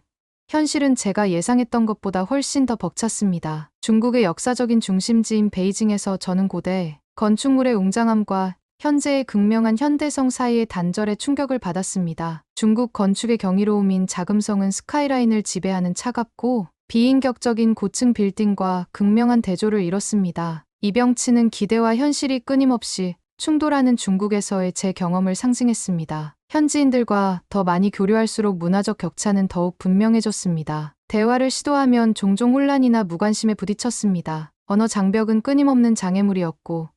[SPEAKER 1] 현실은 제가 예상했던 것보다 훨씬 더 벅찼습니다. 중국의 역사적인 중심지인 베이징에서 저는 고대 건축물의 웅장함과 현재의 극명한 현대성 사이의 단절에 충격을 받았습니다. 중국 건축의 경이로움인 자금성은 스카이라인을 지배하는 차갑고 비인격적인 고층 빌딩과 극명한 대조를 이뤘습니다. 이병치는 기대와 현실이 끊임없이 충돌하는 중국에서의 제 경험을 상징했습니다. 현지인들과 더 많이 교류할수록 문화적 격차는 더욱 분명해졌습니다. 대화를 시도하면 종종 혼란이나 무관심에 부딪혔습니다. 언어 장벽은 끊임없는 장애물이었고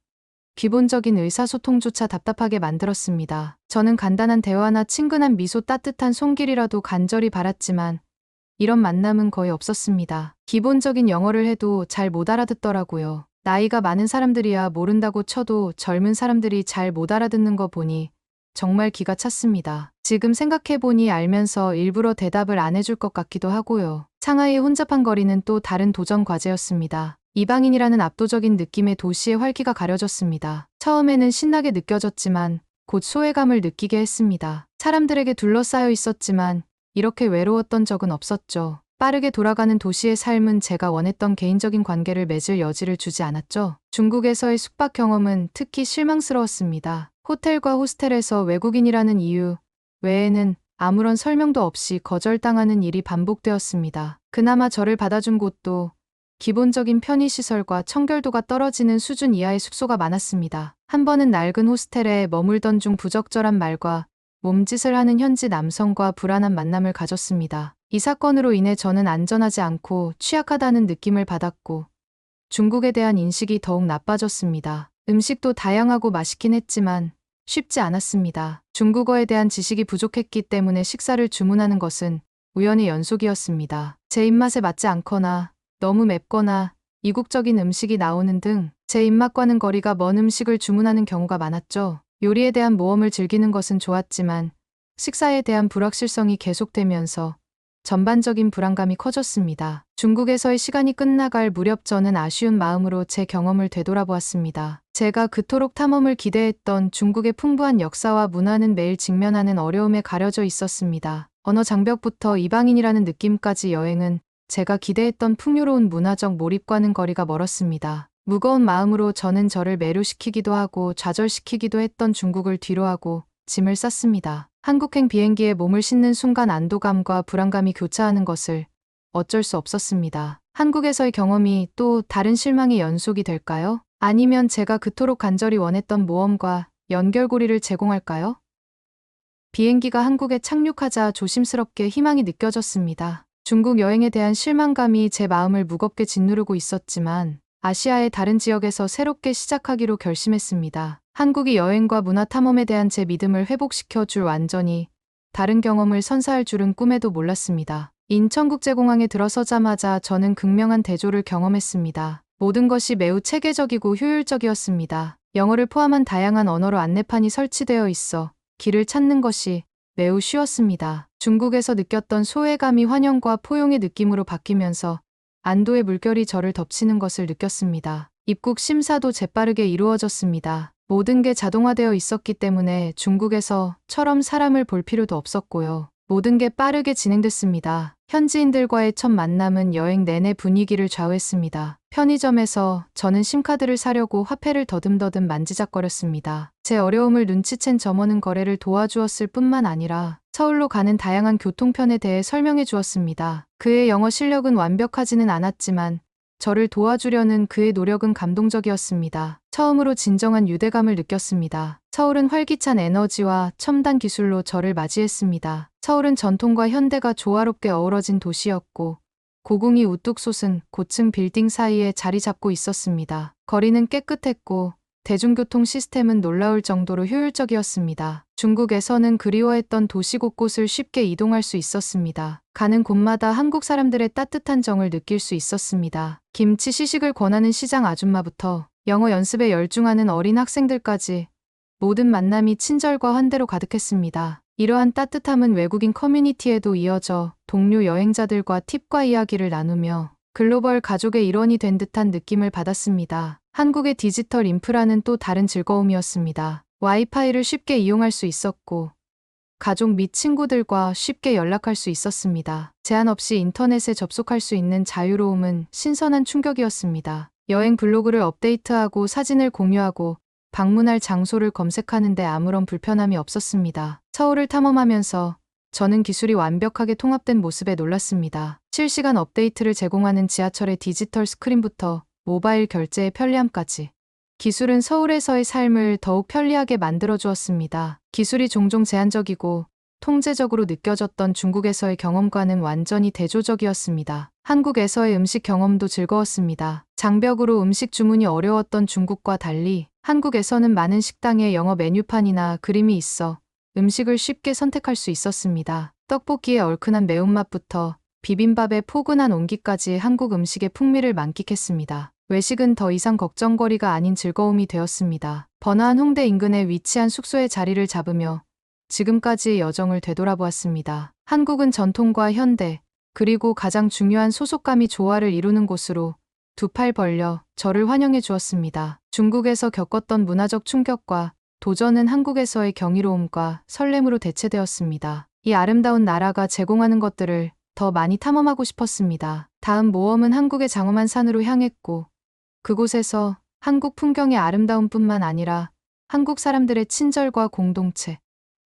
[SPEAKER 1] 기본적인 의사소통조차 답답하게 만들었습니다. 저는 간단한 대화나 친근한 미소, 따뜻한 손길이라도 간절히 바랐지만 이런 만남은 거의 없었습니다. 기본적인 영어를 해도 잘 못 알아듣더라고요. 나이가 많은 사람들이야 모른다고 쳐도 젊은 사람들이 잘 못 알아듣는 거 보니 정말 기가 찼습니다. 지금 생각해보니 알면서 일부러 대답을 안 해줄 것 같기도 하고요. 상하이의 혼잡한 거리는 또 다른 도전 과제였습니다. 이방인이라는 압도적인 느낌의 도시의 활기가 가려졌습니다. 처음에는 신나게 느껴졌지만 곧 소외감을 느끼게 했습니다. 사람들에게 둘러싸여 있었지만 이렇게 외로웠던 적은 없었죠. 빠르게 돌아가는 도시의 삶은 제가 원했던 개인적인 관계를 맺을 여지를 주지 않았죠. 중국에서의 숙박 경험은 특히 실망스러웠습니다. 호텔과 호스텔에서 외국인이라는 이유 외에는 아무런 설명도 없이 거절당하는 일이 반복되었습니다. 그나마 저를 받아준 곳도 기본적인 편의시설과 청결도가 떨어지는 수준 이하의 숙소가 많았습니다. 한 번은 낡은 호스텔에 머물던 중 부적절한 말과 몸짓을 하는 현지 남성과 불안한 만남을 가졌습니다. 이 사건으로 인해 저는 안전하지 않고 취약하다는 느낌을 받았고 중국에 대한 인식이 더욱 나빠졌습니다. 음식도 다양하고 맛있긴 했지만 쉽지 않았습니다. 중국어에 대한 지식이 부족했기 때문에 식사를 주문하는 것은 우연의 연속이었습니다. 제 입맛에 맞지 않거나 너무 맵거나 이국적인 음식이 나오는 등 제 입맛과는 거리가 먼 음식을 주문하는 경우가 많았죠. 요리에 대한 모험을 즐기는 것은 좋았지만 식사에 대한 불확실성이 계속되면서 전반적인 불안감이 커졌습니다. 중국에서의 시간이 끝나갈 무렵 저는 아쉬운 마음으로 제 경험을 되돌아보았습니다. 제가 그토록 탐험을 기대했던 중국의 풍부한 역사와 문화는 매일 직면하는 어려움에 가려져 있었습니다. 언어 장벽부터 이방인이라는 느낌까지 여행은 제가 기대했던 풍요로운 문화적 몰입과는 거리가 멀었습니다. 무거운 마음으로 저는 저를 매료시키기도 하고 좌절시키기도 했던 중국을 뒤로하고 짐을 쌌습니다. 한국행 비행기에 몸을 싣는 순간 안도감과 불안감이 교차하는 것을 어쩔 수 없었습니다. 한국에서의 경험이 또 다른 실망의 연속이 될까요? 아니면 제가 그토록 간절히 원했던 모험과 연결고리를 제공할까요? 비행기가 한국에 착륙하자 조심스럽게 희망이 느껴졌습니다. 중국 여행에 대한 실망감이 제 마음을 무겁게 짓누르고 있었지만 아시아의 다른 지역에서 새롭게 시작하기로 결심했습니다. 한국이 여행과 문화 탐험에 대한 제 믿음을 회복시켜 줄 완전히 다른 경험을 선사할 줄은 꿈에도 몰랐습니다. 인천국제공항에 들어서자마자 저는 극명한 대조를 경험했습니다. 모든 것이 매우 체계적이고 효율적이었습니다. 영어를 포함한 다양한 언어로 안내판이 설치되어 있어 길을 찾는 것이 매우 쉬웠습니다. 중국에서 느꼈던 소외감이 환영과 포용의 느낌으로 바뀌면서 안도의 물결이 저를 덮치는 것을 느꼈습니다. 입국 심사도 재빠르게 이루어졌습니다. 모든 게 자동화되어 있었기 때문에 중국에서처럼 사람을 볼 필요도 없었고요. 모든 게 빠르게 진행됐습니다. 현지인들과의 첫 만남은 여행 내내 분위기를 좌우했습니다. 편의점에서 저는 심카드를 사려고 화폐를 더듬더듬 만지작거렸습니다. 제 어려움을 눈치챈 점원은 거래를 도와주었을 뿐만 아니라 서울로 가는 다양한 교통편에 대해 설명해 주었습니다. 그의 영어 실력은 완벽하지는 않았지만 저를 도와주려는 그의 노력은 감동적이었습니다. 처음으로 진정한 유대감을 느꼈습니다. 서울은 활기찬 에너지와 첨단 기술로 저를 맞이했습니다. 서울은 전통과 현대가 조화롭게 어우러진 도시였고 고궁이 우뚝 솟은 고층 빌딩 사이에 자리 잡고 있었습니다. 거리는 깨끗했고 대중교통 시스템은 놀라울 정도로 효율적이었습니다. 중국에서는 그리워했던 도시 곳곳을 쉽게 이동할 수 있었습니다. 가는 곳마다 한국 사람들의 따뜻한 정을 느낄 수 있었습니다. 김치 시식을 권하는 시장 아줌마부터 영어 연습에 열중하는 어린 학생들까지 모든 만남이 친절과 환대로 가득했습니다. 이러한 따뜻함은 외국인 커뮤니티에도 이어져 동료 여행자들과 팁과 이야기를 나누며 글로벌 가족의 일원이 된 듯한 느낌을 받았습니다. 한국의 디지털 인프라는 또 다른 즐거움이었습니다. 와이파이를 쉽게 이용할 수 있었고 가족 및 친구들과 쉽게 연락할 수 있었습니다. 제한 없이 인터넷에 접속할 수 있는 자유로움은 신선한 충격이었습니다. 여행 블로그를 업데이트하고 사진을 공유하고 방문할 장소를 검색하는 데 아무런 불편함이 없었습니다. 서울을 탐험하면서 저는 기술이 완벽하게 통합된 모습에 놀랐습니다. 실시간 업데이트를 제공하는 지하철의 디지털 스크린부터 모바일 결제의 편리함까지 기술은 서울에서의 삶을 더욱 편리하게 만들어 주었습니다. 기술이 종종 제한적이고 통제적으로 느껴졌던 중국에서의 경험과는 완전히 대조적이었습니다. 한국에서의 음식 경험도 즐거웠습니다. 장벽으로 음식 주문이 어려웠던 중국과 달리 한국에서는 많은 식당에 영어 메뉴판이나 그림이 있어 음식을 쉽게 선택할 수 있었습니다. 떡볶이의 얼큰한 매운맛부터 비빔밥의 포근한 온기까지 한국 음식의 풍미를 만끽했습니다. 외식은 더 이상 걱정거리가 아닌 즐거움이 되었습니다. 번화한 홍대 인근에 위치한 숙소에 자리를 잡으며 지금까지의 여정을 되돌아보았습니다. 한국은 전통과 현대, 그리고 가장 중요한 소속감이 조화를 이루는 곳으로 두 팔 벌려 저를 환영해 주었습니다. 중국에서 겪었던 문화적 충격과 도전은 한국에서의 경이로움과 설렘으로 대체되었습니다. 이 아름다운 나라가 제공하는 것들을 더 많이 탐험하고 싶었습니다. 다음 모험은 한국의 장엄한 산으로 향했고 그곳에서 한국 풍경의 아름다움뿐만 아니라 한국 사람들의 친절과 공동체,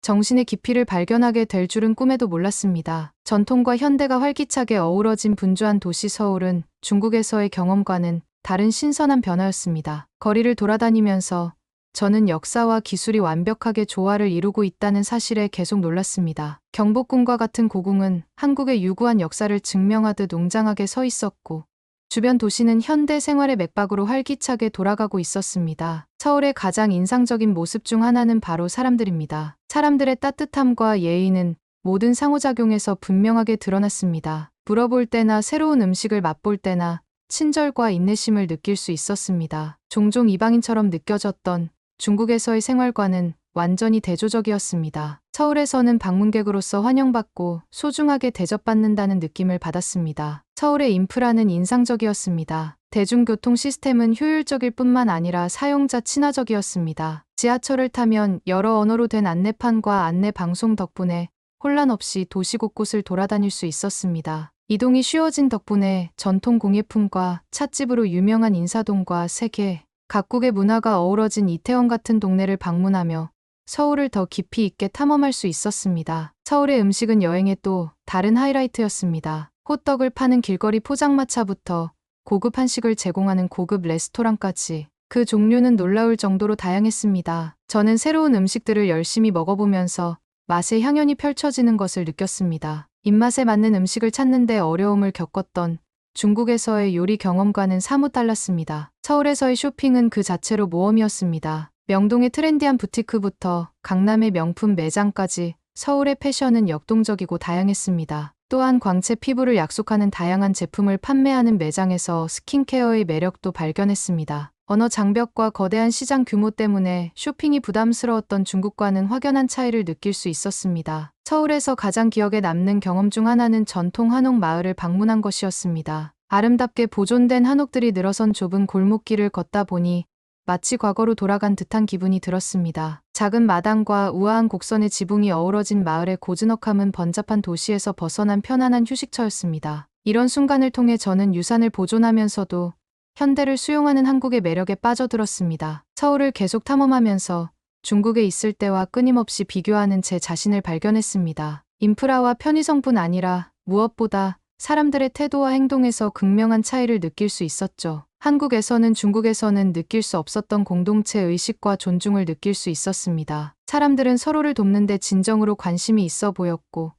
[SPEAKER 1] 정신의 깊이를 발견하게 될 줄은 꿈에도 몰랐습니다. 전통과 현대가 활기차게 어우러진 분주한 도시 서울은 중국에서의 경험과는 다른 신선한 변화였습니다. 거리를 돌아다니면서 저는 역사와 기술이 완벽하게 조화를 이루고 있다는 사실에 계속 놀랐습니다. 경복궁과 같은 고궁은 한국의 유구한 역사를 증명하듯 웅장하게 서 있었고 주변 도시는 현대 생활의 맥박으로 활기차게 돌아가고 있었습니다. 서울의 가장 인상적인 모습 중 하나는 바로 사람들입니다. 사람들의 따뜻함과 예의는 모든 상호작용에서 분명하게 드러났습니다. 물어볼 때나 새로운 음식을 맛볼 때나 친절과 인내심을 느낄 수 있었습니다. 종종 이방인처럼 느껴졌던 중국에서의 생활과는 완전히 대조적이었습니다. 서울에서는 방문객으로서 환영받고 소중하게 대접받는다는 느낌을 받았습니다. 서울의 인프라는 인상적이었습니다. 대중교통 시스템은 효율적일 뿐만 아니라 사용자 친화적이었습니다. 지하철을 타면 여러 언어로 된 안내판과 안내 방송 덕분에 혼란 없이 도시 곳곳을 돌아다닐 수 있었습니다. 이동이 쉬워진 덕분에 전통 공예품과 찻집으로 유명한 인사동과 세계 각국의 문화가 어우러진 이태원 같은 동네를 방문하며 서울을 더 깊이 있게 탐험할 수 있었습니다. 서울의 음식은 여행의 또 다른 하이라이트였습니다. 호떡을 파는 길거리 포장마차부터 고급 한식을 제공하는 고급 레스토랑까지 그 종류는 놀라울 정도로 다양했습니다. 저는 새로운 음식들을 열심히 먹어보면서 맛의 향연이 펼쳐지는 것을 느꼈습니다. 입맛에 맞는 음식을 찾는데 어려움을 겪었던 중국에서의 요리 경험과는 사뭇 달랐습니다. 서울에서의 쇼핑은 그 자체로 모험이었습니다. 명동의 트렌디한 부티크부터 강남의 명품 매장까지 서울의 패션은 역동적이고 다양했습니다. 또한 광채 피부를 약속하는 다양한 제품을 판매하는 매장에서 스킨케어의 매력도 발견했습니다. 언어 장벽과 거대한 시장 규모 때문에 쇼핑이 부담스러웠던 중국과는 확연한 차이를 느낄 수 있었습니다. 서울에서 가장 기억에 남는 경험 중 하나는 전통 한옥 마을을 방문한 것이었습니다. 아름답게 보존된 한옥들이 늘어선 좁은 골목길을 걷다 보니 마치 과거로 돌아간 듯한 기분이 들었습니다. 작은 마당과 우아한 곡선의 지붕이 어우러진 마을의 고즈넉함은 번잡한 도시에서 벗어난 편안한 휴식처였습니다. 이런 순간을 통해 저는 유산을 보존하면서도 현대를 수용하는 한국의 매력에 빠져들었습니다. 서울을 계속 탐험하면서 중국에 있을 때와 끊임없이 비교하는 제 자신을 발견했습니다. 인프라와 편의성뿐 아니라 무엇보다 사람들의 태도와 행동에서 극명한 차이를 느낄 수 있었죠. 한국에서는 중국에서는 느낄 수 없었던 공동체 의식과 존중을 느낄 수 있었습니다. 사람들은 서로를 돕는 데 진정으로 관심이 있어 보였고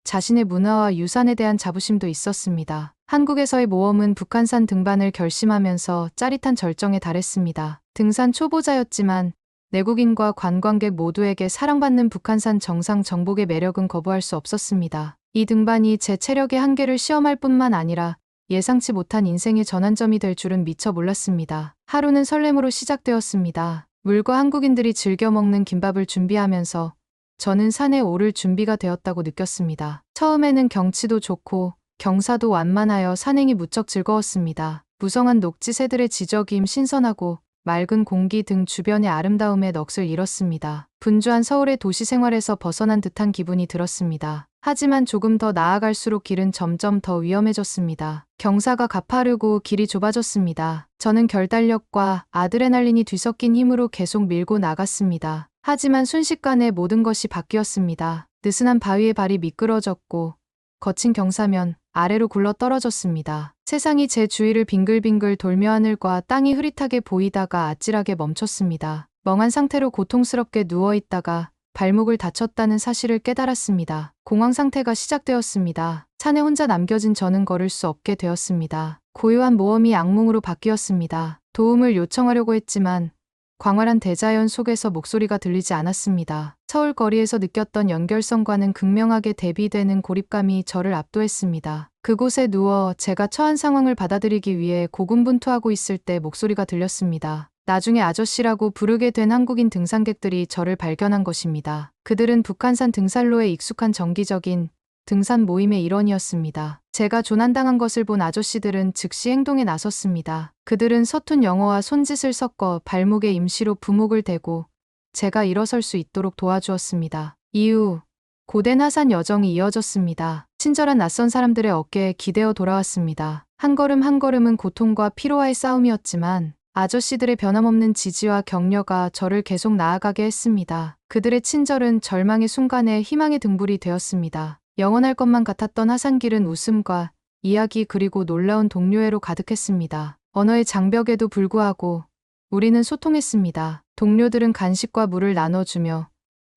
[SPEAKER 1] 자신의 문화와 유산에 대한 자부심도 있었습니다. 한국에서의 모험은 북한산 등반을 결심하면서 짜릿한 절정에 달했습니다. 등산 초보자였지만 내국인과 관광객 모두에게 사랑받는 북한산 정상 정복의 매력은 거부할 수 없었습니다. 이 등반이 제 체력의 한계를 시험할 뿐만 아니라 예상치 못한 인생의 전환점이 될 줄은 미처 몰랐습니다. 하루는 설렘으로 시작되었습니다. 물과 한국인들이 즐겨 먹는 김밥을 준비하면서 저는 산에 오를 준비가 되었다고 느꼈습니다. 처음에는 경치도 좋고 경사도 완만하여 산행이 무척 즐거웠습니다. 무성한 녹지 새들의 지저귀임 신선하고 맑은 공기 등 주변의 아름다움에 넋을 잃었습니다. 분주한 서울의 도시 생활에서 벗어난 듯한 기분이 들었습니다. 하지만 조금 더 나아갈수록 길은 점점 더 위험해졌습니다. 경사가 가파르고 길이 좁아졌습니다. 저는 결단력과 아드레날린이 뒤섞인 힘으로 계속 밀고 나갔습니다. 하지만 순식간에 모든 것이 바뀌었습니다. 느슨한 바위에 발이 미끄러졌고 거친 경사면 아래로 굴러 떨어졌습니다. 세상이 제 주위를 빙글빙글 돌며 하늘과 땅이 흐릿하게 보이다가 아찔하게 멈췄습니다. 멍한 상태로 고통스럽게 누워있다가 발목을 다쳤다는 사실을 깨달았습니다. 공황 상태가 시작되었습니다. 산에 혼자 남겨진 저는 걸을 수 없게 되었습니다. 고요한 모험이 악몽으로 바뀌었습니다. 도움을 요청하려고 했지만 광활한 대자연 속에서 목소리가 들리지 않았습니다. 서울 거리에서 느꼈던 연결성과는 극명하게 대비되는 고립감이 저를 압도했습니다. 그곳에 누워 제가 처한 상황을 받아들이기 위해 고군분투하고 있을 때 목소리가 들렸습니다. 나중에 아저씨라고 부르게 된 한국인 등산객들이 저를 발견한 것입니다. 그들은 북한산 등산로에 익숙한 정기적인 등산 모임의 일원이었습니다. 제가 조난당한 것을 본 아저씨들은 즉시 행동에 나섰습니다. 그들은 서툰 영어와 손짓을 섞어 발목에 임시로 부목을 대고 제가 일어설 수 있도록 도와주었습니다. 이후 고된 하산 여정이 이어졌습니다. 친절한 낯선 사람들의 어깨에 기대어 돌아왔습니다. 한 걸음 한 걸음은 고통과 피로와의 싸움이었지만 아저씨들의 변함없는 지지와 격려가 저를 계속 나아가게 했습니다. 그들의 친절은 절망의 순간에 희망의 등불이 되었습니다. 영원할 것만 같았던 하산길은 웃음과 이야기 그리고 놀라운 동료애로 가득했습니다. 언어의 장벽에도 불구하고 우리는 소통했습니다. 동료들은 간식과 물을 나눠주며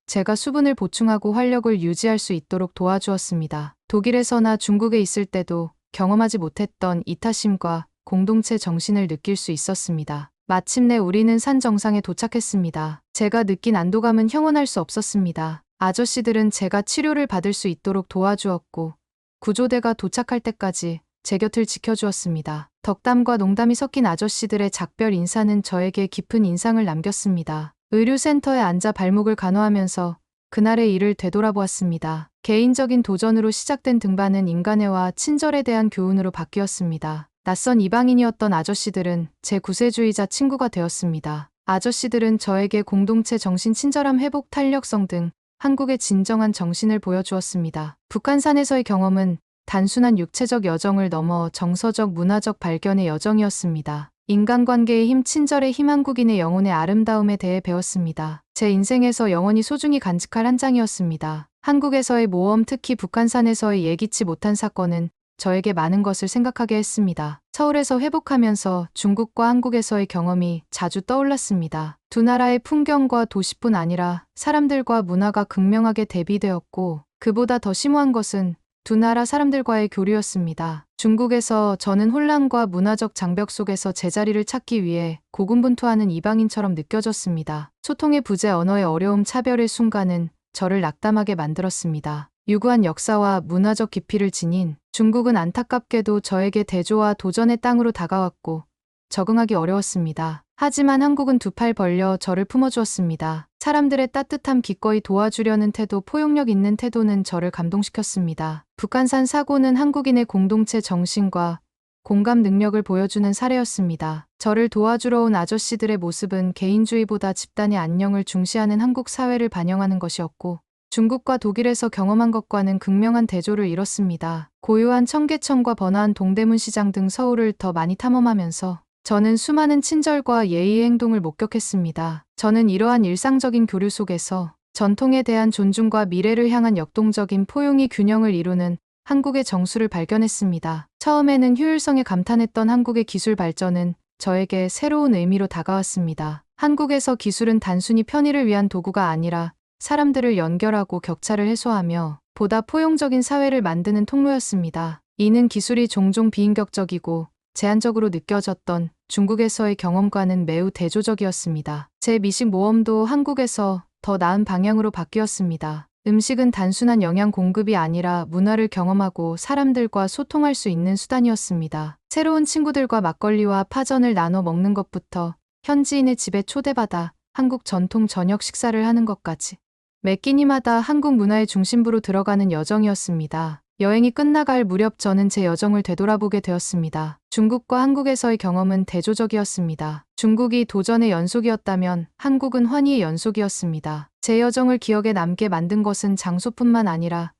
[SPEAKER 1] 제가 수분을 보충하고 활력을 유지할 수 있도록 도와주었습니다. 독일에서나 중국에 있을 때도 경험하지 못했던 이타심과 공동체 정신을 느낄 수 있었습니다. 마침내 우리는 산 정상에 도착했습니다. 제가 느낀 안도감은 형언할 수 없었습니다. 아저씨들은 제가 치료를 받을 수 있도록 도와주었고 구조대가 도착할 때까지 제 곁을 지켜주었습니다. 덕담과 농담이 섞인 아저씨들의 작별 인사는 저에게 깊은 인상을 남겼습니다. 의료센터에 앉아 발목을 간호하면서 그날의 일을 되돌아보았습니다. 개인적인 도전으로 시작된 등반은 인간애와 친절에 대한 교훈으로 바뀌었습니다. 낯선 이방인이었던 아저씨들은 제 구세주의자 친구가 되었습니다. 아저씨들은 저에게 공동체 정신, 친절함, 회복, 탄력성 등 한국의 진정한 정신을 보여주었습니다. 북한산에서의 경험은 단순한 육체적 여정을 넘어 정서적, 문화적 발견의 여정이었습니다. 인간관계의 힘, 친절의 힘, 한국인의 영혼의 아름다움에 대해 배웠습니다. 제 인생에서 영원히 소중히 간직할 한 장이었습니다. 한국에서의 모험, 특히 북한산에서의 예기치 못한 사건은 저에게 많은 것을 생각하게 했습니다. 서울에서 회복하면서 중국과 한국에서의 경험이 자주 떠올랐습니다. 두 나라의 풍경과 도시뿐 아니라 사람들과 문화가 극명하게 대비되었고, 그보다 더 심오한 것은 두 나라 사람들과의 교류였습니다. 중국에서 저는 혼란과 문화적 장벽 속에서 제자리를 찾기 위해 고군분투하는 이방인처럼 느껴졌습니다. 소통의 부재, 언어의 어려움, 차별의 순간은 저를 낙담하게 만들었습니다. 유구한 역사와 문화적 깊이를 지닌 중국은 안타깝게도 저에게 대조와 도전의 땅으로 다가왔고 적응하기 어려웠습니다. 하지만 한국은 두 팔 벌려 저를 품어주었습니다. 사람들의 따뜻함, 기꺼이 도와주려는 태도, 포용력 있는 태도는 저를 감동시켰습니다. 북한산 사고는 한국인의 공동체 정신과 공감 능력을 보여주는 사례였습니다. 저를 도와주러 온 아저씨들의 모습은 개인주의보다 집단의 안녕을 중시하는 한국 사회를 반영하는 것이었고, 중국과 독일에서 경험한 것과는 극명한 대조를 이뤘습니다. 고요한 청계천과 번화한 동대문 시장 등 서울을 더 많이 탐험하면서 저는 수많은 친절과 예의의 행동을 목격했습니다. 저는 이러한 일상적인 교류 속에서 전통에 대한 존중과 미래를 향한 역동적인 포용이 균형을 이루는 한국의 정수를 발견했습니다. 처음에는 효율성에 감탄했던 한국의 기술 발전은 저에게 새로운 의미로 다가왔습니다. 한국에서 기술은 단순히 편의를 위한 도구가 아니라 사람들을 연결하고 격차를 해소하며 보다 포용적인 사회를 만드는 통로였습니다. 이는 기술이 종종 비인격적이고 제한적으로 느껴졌던 중국에서의 경험과는 매우 대조적이었습니다. 제 미식 모험도 한국에서 더 나은 방향으로 바뀌었습니다. 음식은 단순한 영양 공급이 아니라 문화를 경험하고 사람들과 소통할 수 있는 수단이었습니다. 새로운 친구들과 막걸리와 파전을 나눠 먹는 것부터 현지인의 집에 초대받아 한국 전통 저녁 식사를 하는 것까지 매 끼니마다 한국 문화의 중심부로 들어가는 여정이었습니다. 여행이 끝나갈 무렵 저는 제 여정을 되돌아보게 되었습니다. 중국과 한국에서의 경험은 대조적이었습니다. 중국이 도전의 연속이었다면 한국은 환희의 연속이었습니다. 제 여정을 기억에 남게 만든 것은 장소뿐만 아니라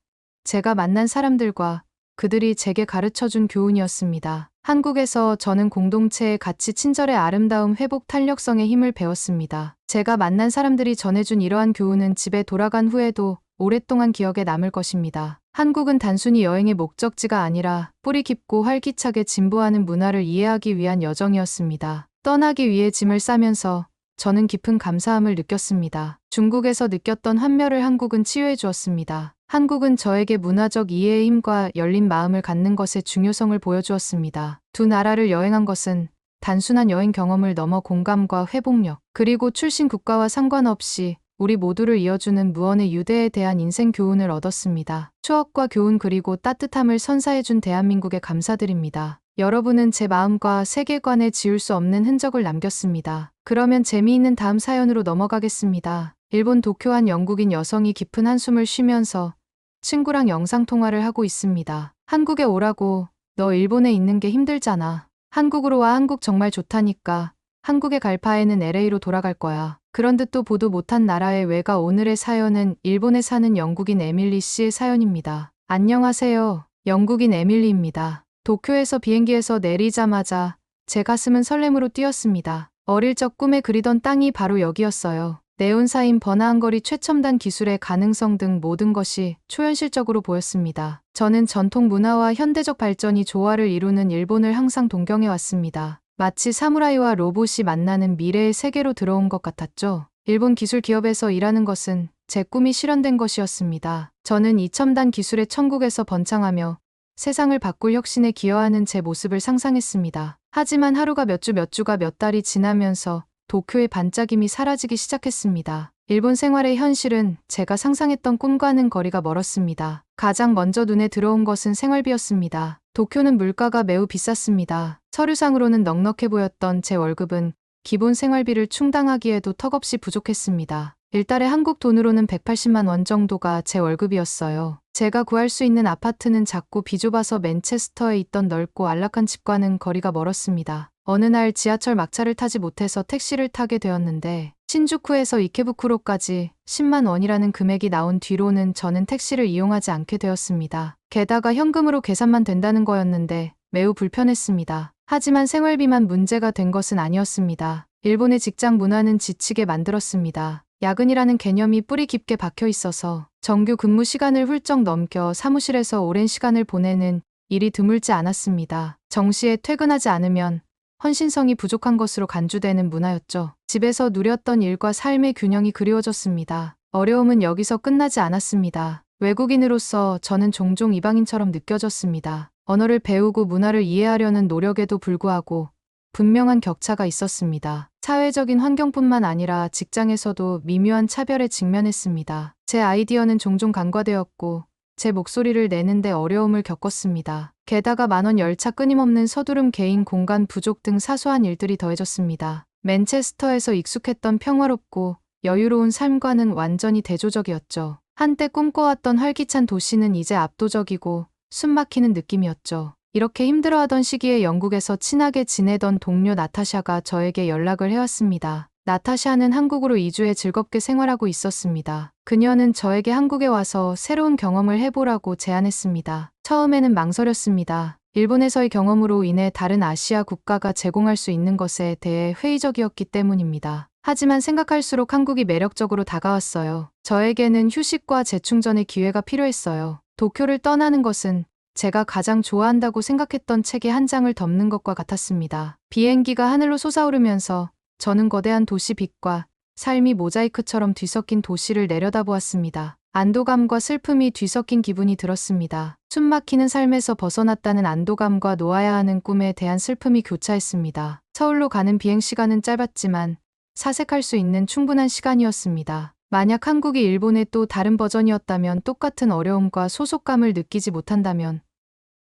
[SPEAKER 1] 제가 만난 사람들과 그들이 제게 가르쳐준 교훈이었습니다. 한국에서 저는 공동체의 가치, 친절의 아름다움, 회복, 탄력성의 힘을 배웠습니다. 제가 만난 사람들이 전해준 이러한 교훈은 집에 돌아간 후에도 오랫동안 기억에 남을 것입니다. 한국은 단순히 여행의 목적지가 아니라 뿌리 깊고 활기차게 진보하는 문화를 이해하기 위한 여정이었습니다. 떠나기 위해 짐을 싸면서 저는 깊은 감사함을 느꼈습니다. 중국에서 느꼈던 환멸을 한국은 치유해 주었습니다. 한국은 저에게 문화적 이해의 힘과 열린 마음을 갖는 것의 중요성을 보여주었습니다. 두 나라를 여행한 것은 단순한 여행 경험을 넘어 공감과 회복력, 그리고 출신 국가와 상관없이 우리 모두를 이어주는 무언의 유대에 대한 인생 교훈을 얻었습니다. 추억과 교훈 그리고 따뜻함을 선사해준 대한민국에 감사드립니다. 여러분은 제 마음과 세계관에 지울 수 없는 흔적을 남겼습니다. 그러면 재미있는 다음 사연으로 넘어가겠습니다. 일본 도쿄 한 영국인 여성이 깊은 한숨을 쉬면서 친구랑 영상통화를 하고 있습니다. 한국에 오라고. 너 일본에 있는 게 힘들잖아. 한국으로 와. 한국 정말 좋다니까. 한국에 갈 바에는 LA로 돌아갈 거야. 그런 듯도 보도 못한 나라의 외가. 오늘의 사연은 일본에 사는 영국인 에밀리 씨의 사연입니다. 안녕하세요. 영국인 에밀리입니다. 도쿄에서 비행기에서 내리자마자 제 가슴은 설렘으로 뛰었습니다. 어릴 적 꿈에 그리던 땅이 바로 여기였어요. 네온사인, 번화한 거리, 최첨단 기술의 가능성 등 모든 것이 초현실적으로 보였습니다. 저는 전통 문화와 현대적 발전이 조화를 이루는 일본을 항상 동경해 왔습니다. 마치 사무라이와 로봇이 만나는 미래의 세계로 들어온 것 같았죠. 일본 기술 기업에서 일하는 것은 제 꿈이 실현된 것이었습니다. 저는 이 첨단 기술의 천국에서 번창하며 세상을 바꿀 혁신에 기여하는 제 모습을 상상했습니다. 하지만 하루가 몇 주가 몇 달이 지나면서 도쿄의 반짝임이 사라지기 시작했습니다. 일본 생활의 현실은 제가 상상했던 꿈과는 거리가 멀었습니다. 가장 먼저 눈에 들어온 것은 생활비였습니다. 도쿄는 물가가 매우 비쌌습니다. 서류상으로는 넉넉해 보였던 제 월급은 기본 생활비를 충당하기에도 턱없이 부족했습니다. 일달에 한국 돈으로는 180만 원 정도가 제 월급이었어요. 제가 구할 수 있는 아파트는 작고 비좁아서 맨체스터에 있던 넓고 안락한 집과는 거리가 멀었습니다. 어느 날 지하철 막차를 타지 못해서 택시를 타게 되었는데 신주쿠에서 이케부쿠로까지 10만 원이라는 금액이 나온 뒤로는 저는 택시를 이용하지 않게 되었습니다. 게다가 현금으로 계산만 된다는 거였는데 매우 불편했습니다. 하지만 생활비만 문제가 된 것은 아니었습니다. 일본의 직장 문화는 지치게 만들었습니다. 야근이라는 개념이 뿌리 깊게 박혀 있어서 정규 근무 시간을 훌쩍 넘겨 사무실에서 오랜 시간을 보내는 일이 드물지 않았습니다. 정시에 퇴근하지 않으면 헌신성이 부족한 것으로 간주되는 문화였죠. 집에서 누렸던 일과 삶의 균형이 그리워졌습니다. 어려움은 여기서 끝나지 않았습니다. 외국인으로서 저는 종종 이방인처럼 느껴졌습니다. 언어를 배우고 문화를 이해하려는 노력에도 불구하고 분명한 격차가 있었습니다. 사회적인 환경뿐만 아니라 직장에서도 미묘한 차별에 직면했습니다. 제 아이디어는 종종 간과되었고 제 목소리를 내는데 어려움을 겪었습니다. 게다가 만원 열차 끊임없는 서두름 개인 공간 부족 등 사소한 일들이 더해졌습니다. 맨체스터에서 익숙했던 평화롭고 여유로운 삶과는 완전히 대조적이었죠. 한때 꿈꿔왔던 활기찬 도시는 이제 압도적이고 숨막히는 느낌이었죠. 이렇게 힘들어하던 시기에 영국에서 친하게 지내던 동료 나타샤가 저에게 연락을 해왔습니다. 나타샤는 한국으로 이주해 즐겁게 생활하고 있었습니다. 그녀는 저에게 한국에 와서 새로운 경험을 해보라고 제안했습니다. 처음에는 망설였습니다. 일본에서의 경험으로 인해 다른 아시아 국가가 제공할 수 있는 것에 대해 회의적이었기 때문입니다. 하지만 생각할수록 한국이 매력적으로 다가왔어요. 저에게는 휴식과 재충전의 기회가 필요했어요. 도쿄를 떠나는 것은 제가 가장 좋아한다고 생각했던 책의 한 장을 덮는 것과 같았습니다. 비행기가 하늘로 솟아오르면서 저는 거대한 도시 빛과 삶이 모자이크처럼 뒤섞인 도시를 내려다보았습니다. 안도감과 슬픔이 뒤섞인 기분이 들었습니다. 숨막히는 삶에서 벗어났다는 안도감과 놓아야 하는 꿈에 대한 슬픔이 교차했습니다. 서울로 가는 비행시간은 짧았지만 사색할 수 있는 충분한 시간이었습니다. 만약 한국이 일본의 또 다른 버전이었다면 똑같은 어려움과 소속감을 느끼지 못한다면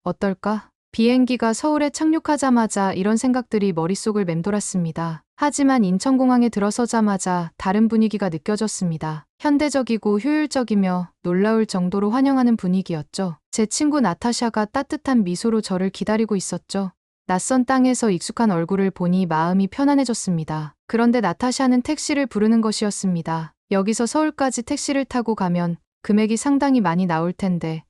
[SPEAKER 1] 어떨까? 비행기가 서울에 착륙하자마자 이런 생각들이 머릿속을 맴돌았습니다. 하지만 인천공항에 들어서자마자 다른 분위기가 느껴졌습니다. 현대적이고 효율적이며 놀라울 정도로 환영하는 분위기였죠. 제 친구 나타샤가 따뜻한 미소로 저를 기다리고 있었죠. 낯선 땅에서 익숙한 얼굴을 보니 마음이 편안해졌습니다. 그런데 나타샤는 택시를 부르는 것이었습니다. 여기서 서울까지 택시를 타고 가면 금액이 상당히 많이 나올 텐데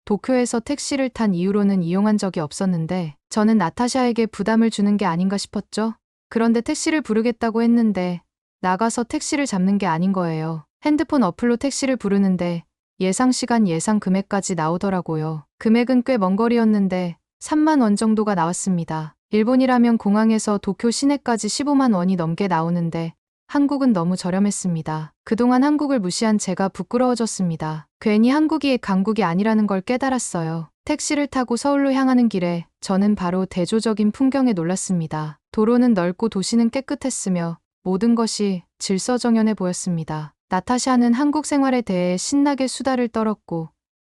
[SPEAKER 1] 도쿄에서 택시를 탄 이후로는 이용한 적이 없었는데 저는 나타샤에게 부담을 주는 게 아닌가 싶었죠. 그런데 택시를 부르겠다고 했는데 나가서 택시를 잡는 게 아닌 거예요. 핸드폰 어플로 택시를 부르는데 예상 시간 예상 금액까지 나오더라고요. 금액은 꽤 먼 거리였는데 3만 원 정도가 나왔습니다. 일본이라면 공항에서 도쿄 시내까지 15만 원이 넘게 나오는데 한국은 너무 저렴했습니다. 그동안 한국을 무시한 제가 부끄러워졌습니다. 괜히 한국이 강국이 아니라는 걸 깨달았어요. 택시를 타고 서울로 향하는 길에 저는 바로 대조적인 풍경에 놀랐습니다. 도로는 넓고 도시는 깨끗했으며 모든 것이 질서정연해 보였습니다. 나타샤는 한국 생활에 대해 신나게 수다를 떨었고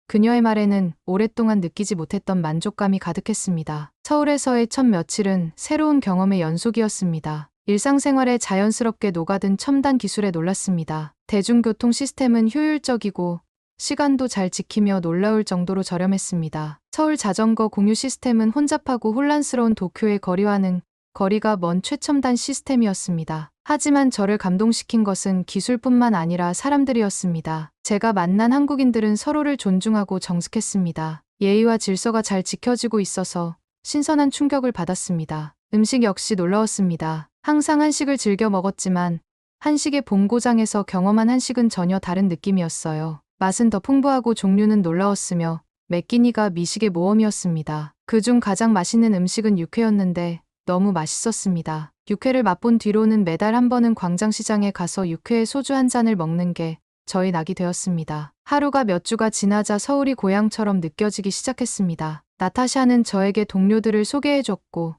[SPEAKER 1] 그녀의 말에는 오랫동안 느끼지 못했던 만족감이 가득했습니다. 서울에서의 첫 며칠은 새로운 경험의 연속이었습니다. 일상생활에 자연스럽게 녹아든 첨단 기술에 놀랐습니다. 대중교통 시스템은 효율적이고 시간도 잘 지키며 놀라울 정도로 저렴했습니다. 서울 자전거 공유 시스템은 혼잡하고 혼란스러운 도쿄의 거리와는 거리가 먼 최첨단 시스템이었습니다. 하지만 저를 감동시킨 것은 기술뿐만 아니라 사람들이었습니다. 제가 만난 한국인들은 서로를 존중하고 정숙했습니다. 예의와 질서가 잘 지켜지고 있어서 신선한 충격을 받았습니다. 음식 역시 놀라웠습니다. 항상 한식을 즐겨 먹었지만 한식의 본고장에서 경험한 한식은 전혀 다른 느낌이었어요. 맛은 더 풍부하고 종류는 놀라웠으며 매 끼니가 미식의 모험이었습니다. 그중 가장 맛있는 음식은 육회였는데 너무 맛있었습니다. 육회를 맛본 뒤로는 매달 한 번은 광장시장에 가서 육회에 소주 한 잔을 먹는 게 저희 낙이 되었습니다. 하루가 몇 주가 지나자 서울이 고향처럼 느껴지기 시작했습니다. 나타샤는 저에게 동료들을 소개해줬고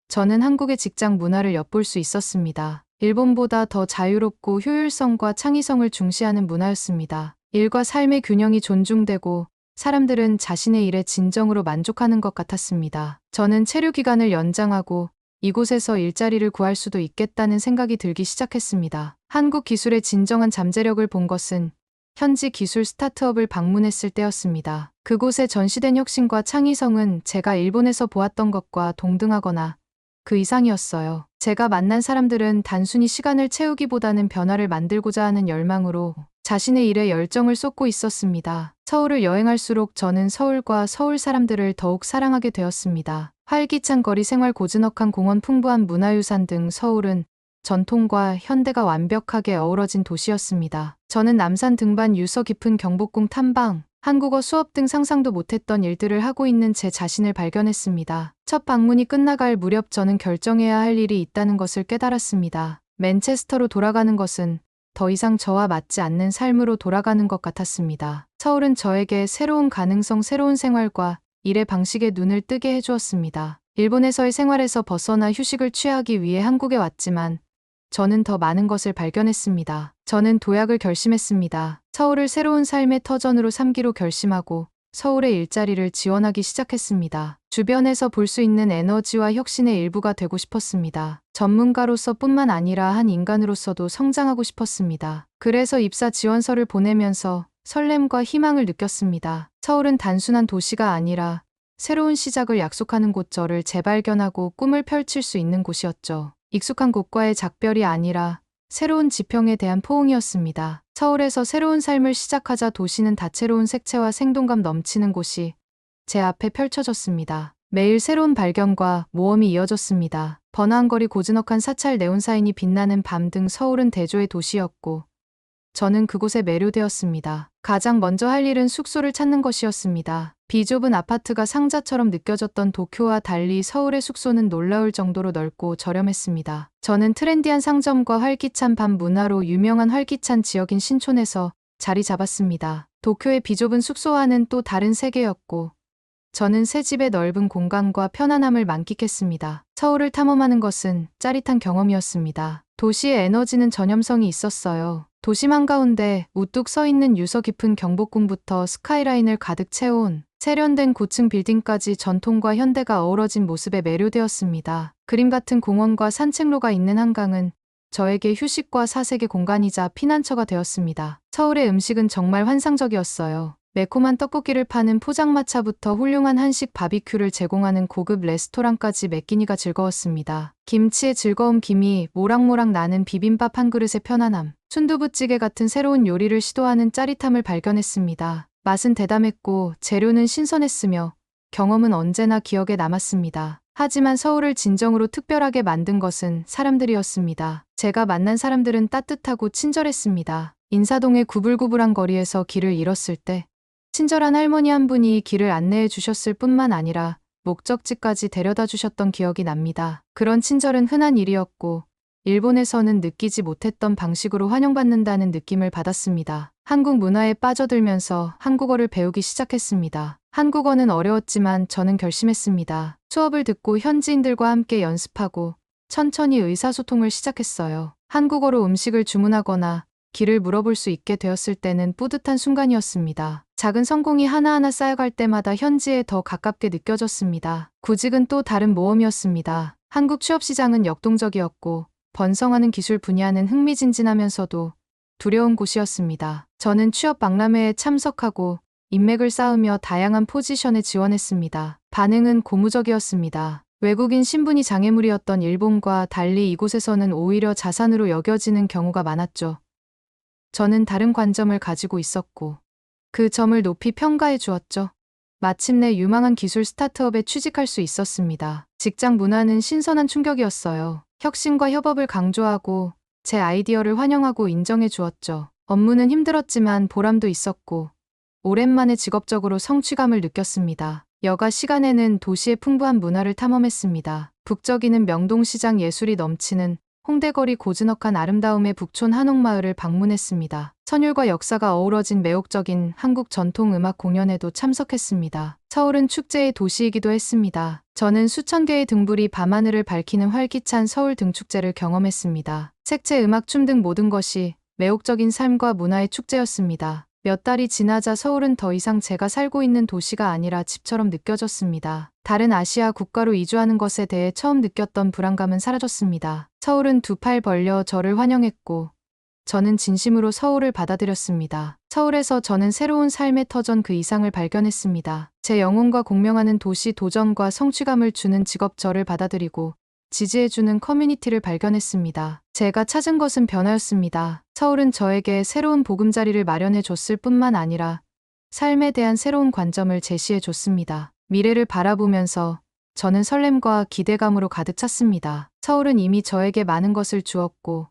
[SPEAKER 1] 저는 한국의 직장 문화를 엿볼 수 있었습니다. 일본보다 더 자유롭고 효율성과 창의성을 중시하는 문화였습니다. 일과 삶의 균형이 존중되고 사람들은 자신의 일에 진정으로 만족하는 것 같았습니다. 저는 체류 기간을 연장하고 이곳에서 일자리를 구할 수도 있겠다는 생각이 들기 시작했습니다. 한국 기술의 진정한 잠재력을 본 것은 현지 기술 스타트업을 방문했을 때였습니다. 그곳에 전시된 혁신과 창의성은 제가 일본에서 보았던 것과 동등하거나 그 이상이었어요. 제가 만난 사람들은 단순히 시간을 채우기보다는 변화를 만들고자 하는 열망으로 자신의 일에 열정을 쏟고 있었습니다. 서울을 여행할수록 저는 서울과 서울 사람들을 더욱 사랑하게 되었습니다. 활기찬 거리 생활, 고즈넉한 공원, 풍부한 문화유산 등 서울은 전통과 현대가 완벽하게 어우러진 도시였습니다. 저는 남산 등반, 유서 깊은 경복궁 탐방, 한국어 수업 등 상상도 못했던 일들을 하고 있는 제 자신을 발견했습니다. 첫 방문이 끝나갈 무렵 저는 결정해야 할 일이 있다는 것을 깨달았습니다. 맨체스터로 돌아가는 것은 더 이상 저와 맞지 않는 삶으로 돌아가는 것 같았습니다. 서울은 저에게 새로운 가능성, 새로운 생활과 일의 방식에 눈을 뜨게 해주었습니다. 일본에서의 생활에서 벗어나 휴식을 취하기 위해 한국에 왔지만 저는 더 많은 것을 발견했습니다. 저는 도약을 결심했습니다. 서울을 새로운 삶의 터전으로 삼기로 결심하고 서울의 일자리를 지원하기 시작했습니다. 주변에서 볼 수 있는 에너지와 혁신의 일부가 되고 싶었습니다. 전문가로서 뿐만 아니라 한 인간으로서도 성장하고 싶었습니다. 그래서 입사 지원서를 보내면서 설렘과 희망을 느꼈습니다. 서울은 단순한 도시가 아니라 새로운 시작을 약속하는 곳, 저를 재발견하고 꿈을 펼칠 수 있는 곳이었죠. 익숙한 곳과의 작별이 아니라 새로운 지평에 대한 포옹이었습니다. 서울에서 새로운 삶을 시작하자 도시는 다채로운 색채와 생동감 넘치는 곳이 제 앞에 펼쳐졌습니다. 매일 새로운 발견과 모험이 이어졌습니다. 번화한 거리, 고즈넉한 사찰, 네온사인이 빛나는 밤 등 서울은 대조의 도시였고 저는 그곳에 매료되었습니다. 가장 먼저 할 일은 숙소를 찾는 것이었습니다. 비좁은 아파트가 상자처럼 느껴졌던 도쿄와 달리 서울의 숙소는 놀라울 정도로 넓고 저렴했습니다. 저는 트렌디한 상점과 활기찬 밤 문화로 유명한 활기찬 지역인 신촌에서 자리 잡았습니다. 도쿄의 비좁은 숙소와는 또 다른 세계였고 저는 새 집의 넓은 공간과 편안함을 만끽했습니다. 서울을 탐험하는 것은 짜릿한 경험이었습니다. 도시의 에너지는 전염성이 있었어요. 도심 한가운데 우뚝 서 있는 유서 깊은 경복궁부터 스카이라인을 가득 채운 세련된 고층 빌딩까지 전통과 현대가 어우러진 모습에 매료되었습니다. 그림 같은 공원과 산책로가 있는 한강은 저에게 휴식과 사색의 공간이자 피난처가 되었습니다. 서울의 음식은 정말 환상적이었어요. 매콤한 떡볶이를 파는 포장마차부터 훌륭한 한식 바비큐를 제공하는 고급 레스토랑까지 매 끼니가 즐거웠습니다. 김치의 즐거움, 김이 모락모락 나는 비빔밥 한 그릇의 편안함, 순두부찌개 같은 새로운 요리를 시도하는 짜릿함을 발견했습니다. 맛은 대담했고 재료는 신선했으며 경험은 언제나 기억에 남았습니다. 하지만 서울을 진정으로 특별하게 만든 것은 사람들이었습니다. 제가 만난 사람들은 따뜻하고 친절했습니다. 인사동의 구불구불한 거리에서 길을 잃었을 때 친절한 할머니 한 분이 길을 안내해 주셨을 뿐만 아니라 목적지까지 데려다 주셨던 기억이 납니다. 그런 친절은 흔한 일이었고 일본에서는 느끼지 못했던 방식으로 환영받는다는 느낌을 받았습니다. 한국 문화에 빠져들면서 한국어를 배우기 시작했습니다. 한국어는 어려웠지만 저는 결심했습니다. 수업을 듣고 현지인들과 함께 연습하고 천천히 의사소통을 시작했어요. 한국어로 음식을 주문하거나 길을 물어볼 수 있게 되었을 때는 뿌듯한 순간이었습니다. 작은 성공이 하나하나 쌓여갈 때마다 현지에 더 가깝게 느껴졌습니다. 구직은 또 다른 모험이었습니다. 한국 취업시장은 역동적이었고 번성하는 기술 분야는 흥미진진하면서도 두려운 곳이었습니다. 저는 취업 박람회에 참석하고 인맥을 쌓으며 다양한 포지션에 지원했습니다. 반응은 고무적이었습니다. 외국인 신분이 장애물이었던 일본과 달리 이곳에서는 오히려 자산으로 여겨지는 경우가 많았죠. 저는 다른 관점을 가지고 있었고 그 점을 높이 평가해 주었죠. 마침내 유망한 기술 스타트업에 취직할 수 있었습니다. 직장 문화는 신선한 충격이었어요. 혁신과 협업을 강조하고 제 아이디어를 환영하고 인정해 주었죠. 업무는 힘들었지만 보람도 있었고 오랜만에 직업적으로 성취감을 느꼈습니다. 여가 시간에는 도시의 풍부한 문화를 탐험했습니다. 북적이는 명동시장, 예술이 넘치는 홍대거리, 고즈넉한 아름다움의 북촌 한옥마을을 방문했습니다. 선율과 역사가 어우러진 매혹적인 한국 전통 음악 공연에도 참석했습니다. 서울은 축제의 도시이기도 했습니다. 저는 수천 개의 등불이 밤하늘을 밝히는 활기찬 서울 등축제를 경험했습니다. 색채, 음악, 춤 등 모든 것이 매혹적인 삶과 문화의 축제였습니다. 몇 달이 지나자 서울은 더 이상 제가 살고 있는 도시가 아니라 집처럼 느껴졌습니다. 다른 아시아 국가로 이주하는 것에 대해 처음 느꼈던 불안감은 사라졌습니다. 서울은 두 팔 벌려 저를 환영했고 저는 진심으로 서울을 받아들였습니다. 서울에서 저는 새로운 삶의 터전 그 이상을 발견했습니다. 제 영혼과 공명하는 도시, 도전과 성취감을 주는 직업, 저를 받아들이고 지지해주는 커뮤니티를 발견했습니다. 제가 찾은 것은 변화였습니다. 서울은 저에게 새로운 보금자리를 마련해 줬을 뿐만 아니라 삶에 대한 새로운 관점을 제시해 줬습니다. 미래를 바라보면서 저는 설렘과 기대감으로 가득 찼습니다. 서울은 이미 저에게 많은 것을 주었고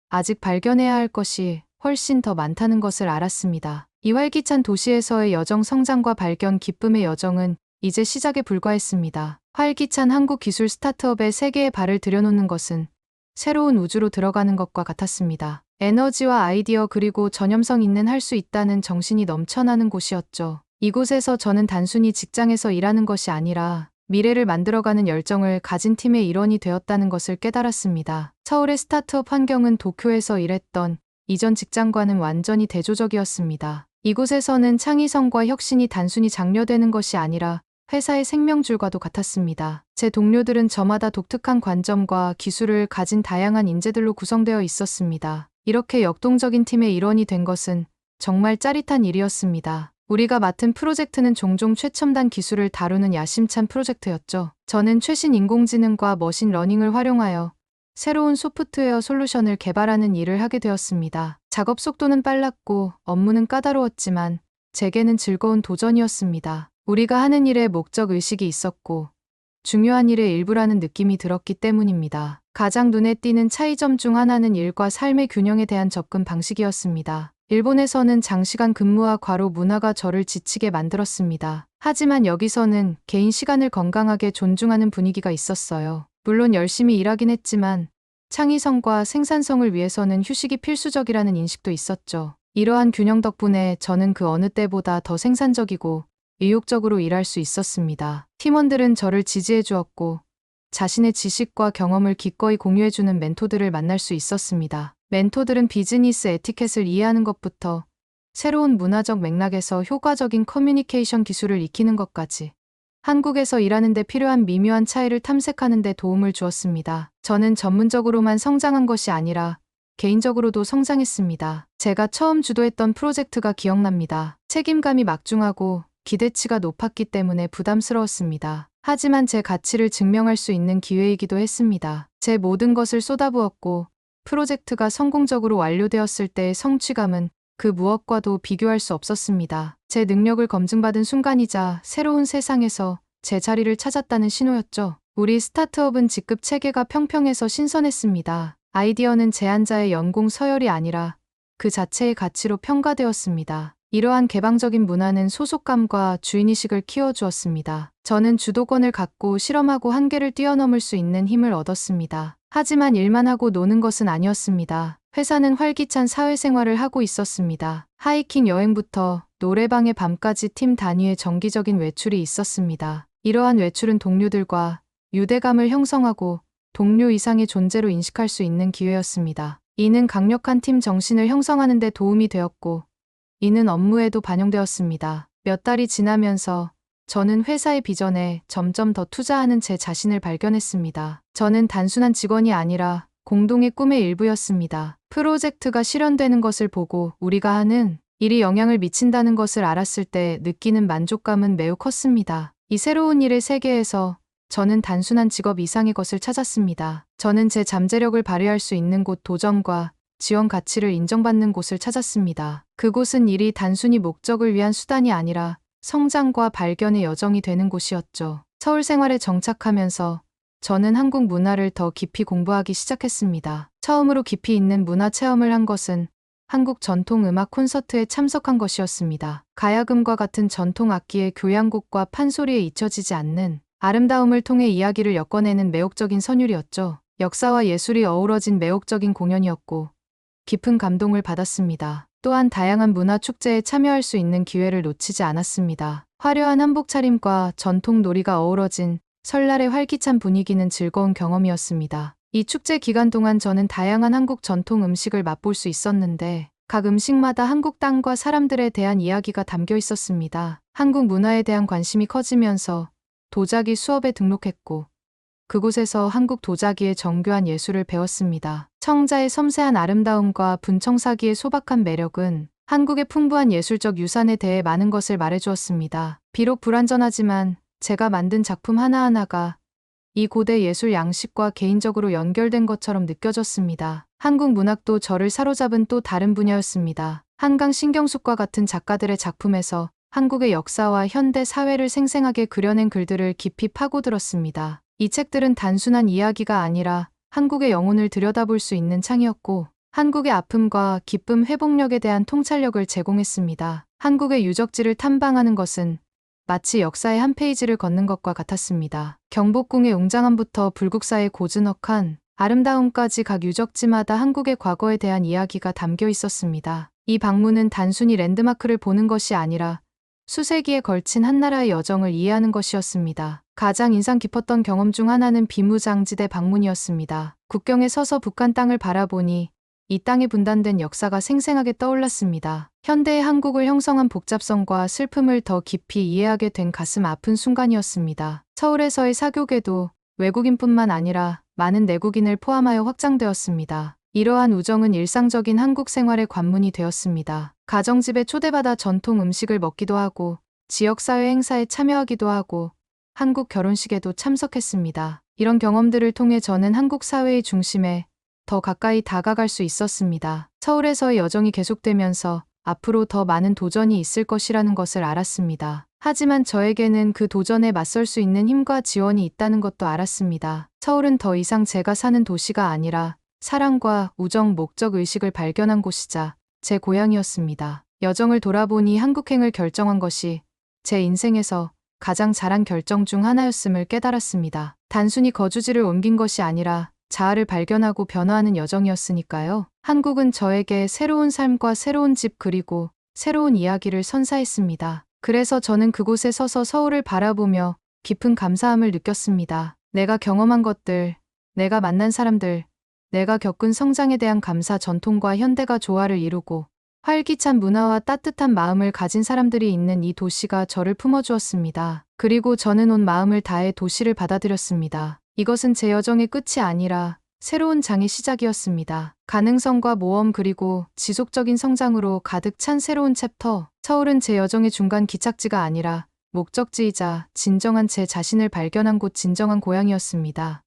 [SPEAKER 1] 아직 발견해야 할 것이 훨씬 더 많다는 것을 알았습니다. 이 활기찬 도시에서의 여정, 성장과 발견, 기쁨의 여정은 이제 시작에 불과했습니다. 활기찬 한국 기술 스타트업의 세계에 발을 들여놓는 것은 새로운 우주로 들어가는 것과 같았습니다. 에너지와 아이디어 그리고 전염성 있는 할 수 있다는 정신이 넘쳐나는 곳이었죠. 이곳에서 저는 단순히 직장에서 일하는 것이 아니라 미래를 만들어가는 열정을 가진 팀의 일원이 되었다는 것을 깨달았습니다. 서울의 스타트업 환경은 도쿄에서 일했던 이전 직장과는 완전히 대조적이었습니다. 이곳에서는 창의성과 혁신이 단순히 장려되는 것이 아니라 회사의 생명줄과도 같았습니다. 제 동료들은 저마다 독특한 관점과 기술을 가진 다양한 인재들로 구성되어 있었습니다. 이렇게 역동적인 팀의 일원이 된 것은 정말 짜릿한 일이었습니다. 우리가 맡은 프로젝트는 종종 최첨단 기술을 다루는 야심찬 프로젝트였죠. 저는 최신 인공지능과 머신러닝을 활용하여 새로운 소프트웨어 솔루션을 개발하는 일을 하게 되었습니다. 작업 속도는 빨랐고 업무는 까다로웠지만 제게는 즐거운 도전이었습니다. 우리가 하는 일에 목적 의식이 있었고 중요한 일의 일부라는 느낌이 들었기 때문입니다. 가장 눈에 띄는 차이점 중 하나는 일과 삶의 균형에 대한 접근 방식이었습니다. 일본에서는 장시간 근무와 과로 문화가 저를 지치게 만들었습니다. 하지만 여기서는 개인 시간을 건강하게 존중하는 분위기가 있었어요. 물론 열심히 일하긴 했지만 창의성과 생산성을 위해서는 휴식이 필수적이라는 인식도 있었죠. 이러한 균형 덕분에 저는 그 어느 때보다 더 생산적이고 의욕적으로 일할 수 있었습니다. 팀원들은 저를 지지해 주었고 자신의 지식과 경험을 기꺼이 공유해주는 멘토들을 만날 수 있었습니다. 멘토들은 비즈니스 에티켓을 이해하는 것부터 새로운 문화적 맥락에서 효과적인 커뮤니케이션 기술을 익히는 것까지 한국에서 일하는 데 필요한 미묘한 차이를 탐색하는 데 도움을 주었습니다. 저는 전문적으로만 성장한 것이 아니라 개인적으로도 성장했습니다. 제가 처음 주도했던 프로젝트가 기억납니다. 책임감이 막중하고 기대치가 높았기 때문에 부담스러웠습니다. 하지만 제 가치를 증명할 수 있는 기회이기도 했습니다. 제 모든 것을 쏟아부었고 프로젝트가 성공적으로 완료되었을 때의 성취감은 그 무엇과도 비교할 수 없었습니다. 제 능력을 검증받은 순간이자 새로운 세상에서 제 자리를 찾았다는 신호였죠. 우리 스타트업은 직급 체계가 평평해서 신선했습니다. 아이디어는 제안자의 연공 서열이 아니라 그 자체의 가치로 평가되었습니다. 이러한 개방적인 문화는 소속감과 주인의식을 키워주었습니다. 저는 주도권을 갖고 실험하고 한계를 뛰어넘을 수 있는 힘을 얻었습니다. 하지만 일만 하고 노는 것은 아니었습니다. 회사는 활기찬 사회생활을 하고 있었습니다. 하이킹 여행부터 노래방의 밤까지 팀 단위의 정기적인 외출이 있었습니다. 이러한 외출은 동료들과 유대감을 형성하고 동료 이상의 존재로 인식할 수 있는 기회였습니다. 이는 강력한 팀 정신을 형성하는 데 도움이 되었고 이는 업무에도 반영되었습니다. 몇 달이 지나면서 저는 회사의 비전에 점점 더 투자하는 제 자신을 발견했습니다. 저는 단순한 직원이 아니라 공동의 꿈의 일부였습니다. 프로젝트가 실현되는 것을 보고 우리가 하는 일이 영향을 미친다는 것을 알았을 때 느끼는 만족감은 매우 컸습니다. 이 새로운 일의 세계에서 저는 단순한 직업 이상의 것을 찾았습니다. 저는 제 잠재력을 발휘할 수 있는 곳, 도전과 지원 가치를 인정받는 곳을 찾았습니다. 그곳은 일이 단순히 목적을 위한 수단이 아니라 성장과 발견의 여정이 되는 곳이었죠. 서울 생활에 정착하면서 저는 한국 문화를 더 깊이 공부하기 시작했습니다. 처음으로 깊이 있는 문화 체험을 한 것은 한국 전통 음악 콘서트에 참석한 것이었습니다. 가야금과 같은 전통 악기의 교향곡과 판소리에 잊혀지지 않는 아름다움을 통해 이야기를 엮어내는 매혹적인 선율이었죠. 역사와 예술이 어우러진 매혹적인 공연이었고 깊은 감동을 받았습니다. 또한 다양한 문화 축제에 참여할 수 있는 기회를 놓치지 않았습니다. 화려한 한복 차림과 전통 놀이가 어우러진 설날의 활기찬 분위기는 즐거운 경험이었습니다. 이 축제 기간 동안 저는 다양한 한국 전통 음식을 맛볼 수 있었는데 각 음식마다 한국 땅과 사람들에 대한 이야기가 담겨 있었습니다. 한국 문화에 대한 관심이 커지면서 도자기 수업에 등록했고 그곳에서 한국 도자기의 정교한 예술을 배웠습니다. 청자의 섬세한 아름다움과 분청사기의 소박한 매력은 한국의 풍부한 예술적 유산에 대해 많은 것을 말해주었습니다. 비록 불완전하지만 제가 만든 작품 하나하나가 이 고대 예술 양식과 개인적으로 연결된 것처럼 느껴졌습니다. 한국 문학도 저를 사로잡은 또 다른 분야였습니다. 한강 신경숙과 같은 작가들의 작품에서 한국의 역사와 현대 사회를 생생하게 그려낸 글들을 깊이 파고들었습니다. 이 책들은 단순한 이야기가 아니라 한국의 영혼을 들여다볼 수 있는 창이었고, 한국의 아픔과 기쁨 회복력에 대한 통찰력을 제공했습니다. 한국의 유적지를 탐방하는 것은 마치 역사의 한 페이지를 걷는 것과 같았습니다. 경복궁의 웅장함부터 불국사의 고즈넉한 아름다움까지 각 유적지마다 한국의 과거에 대한 이야기가 담겨 있었습니다. 이 방문은 단순히 랜드마크를 보는 것이 아니라 수세기에 걸친 한 나라의 여정을 이해하는 것이었습니다. 가장 인상 깊었던 경험 중 하나는 비무장지대 방문이었습니다. 국경에 서서 북한 땅을 바라보니 이 땅의 분단된 역사가 생생하게 떠올랐습니다. 현대의 한국을 형성한 복잡성과 슬픔을 더 깊이 이해하게 된 가슴 아픈 순간이었습니다. 서울에서의 사교계도 외국인뿐만 아니라 많은 내국인을 포함하여 확장되었습니다. 이러한 우정은 일상적인 한국 생활의 관문이 되었습니다. 가정집에 초대받아 전통 음식을 먹기도 하고, 지역사회 행사에 참여하기도 하고, 한국 결혼식에도 참석했습니다. 이런 경험들을 통해 저는 한국 사회의 중심에 더 가까이 다가갈 수 있었습니다. 서울에서의 여정이 계속되면서 앞으로 더 많은 도전이 있을 것이라는 것을 알았습니다. 하지만 저에게는 그 도전에 맞설 수 있는 힘과 지원이 있다는 것도 알았습니다. 서울은 더 이상 제가 사는 도시가 아니라 사랑과 우정, 목적 의식을 발견한 곳이자 제 고향이었습니다. 여정을 돌아보니 한국행을 결정한 것이 제 인생에서 가장 잘한 결정 중 하나였음을 깨달았습니다. 단순히 거주지를 옮긴 것이 아니라 자아를 발견하고 변화하는 여정이었으니까요. 한국은 저에게 새로운 삶과 새로운 집 그리고 새로운 이야기를 선사했습니다. 그래서 저는 그곳에 서서 서울을 바라보며 깊은 감사함을 느꼈습니다. 내가 경험한 것들, 내가 만난 사람들, 내가 겪은 성장에 대한 감사, 전통과 현대가 조화를 이루고 활기찬 문화와 따뜻한 마음을 가진 사람들이 있는 이 도시가 저를 품어주었습니다. 그리고 저는 온 마음을 다해 도시를 받아들였습니다. 이것은 제 여정의 끝이 아니라 새로운 장의 시작이었습니다. 가능성과 모험 그리고 지속적인 성장으로 가득 찬 새로운 챕터. 서울은 제 여정의 중간 기착지가 아니라 목적지이자 진정한 제 자신을 발견한 곳, 진정한 고향이었습니다.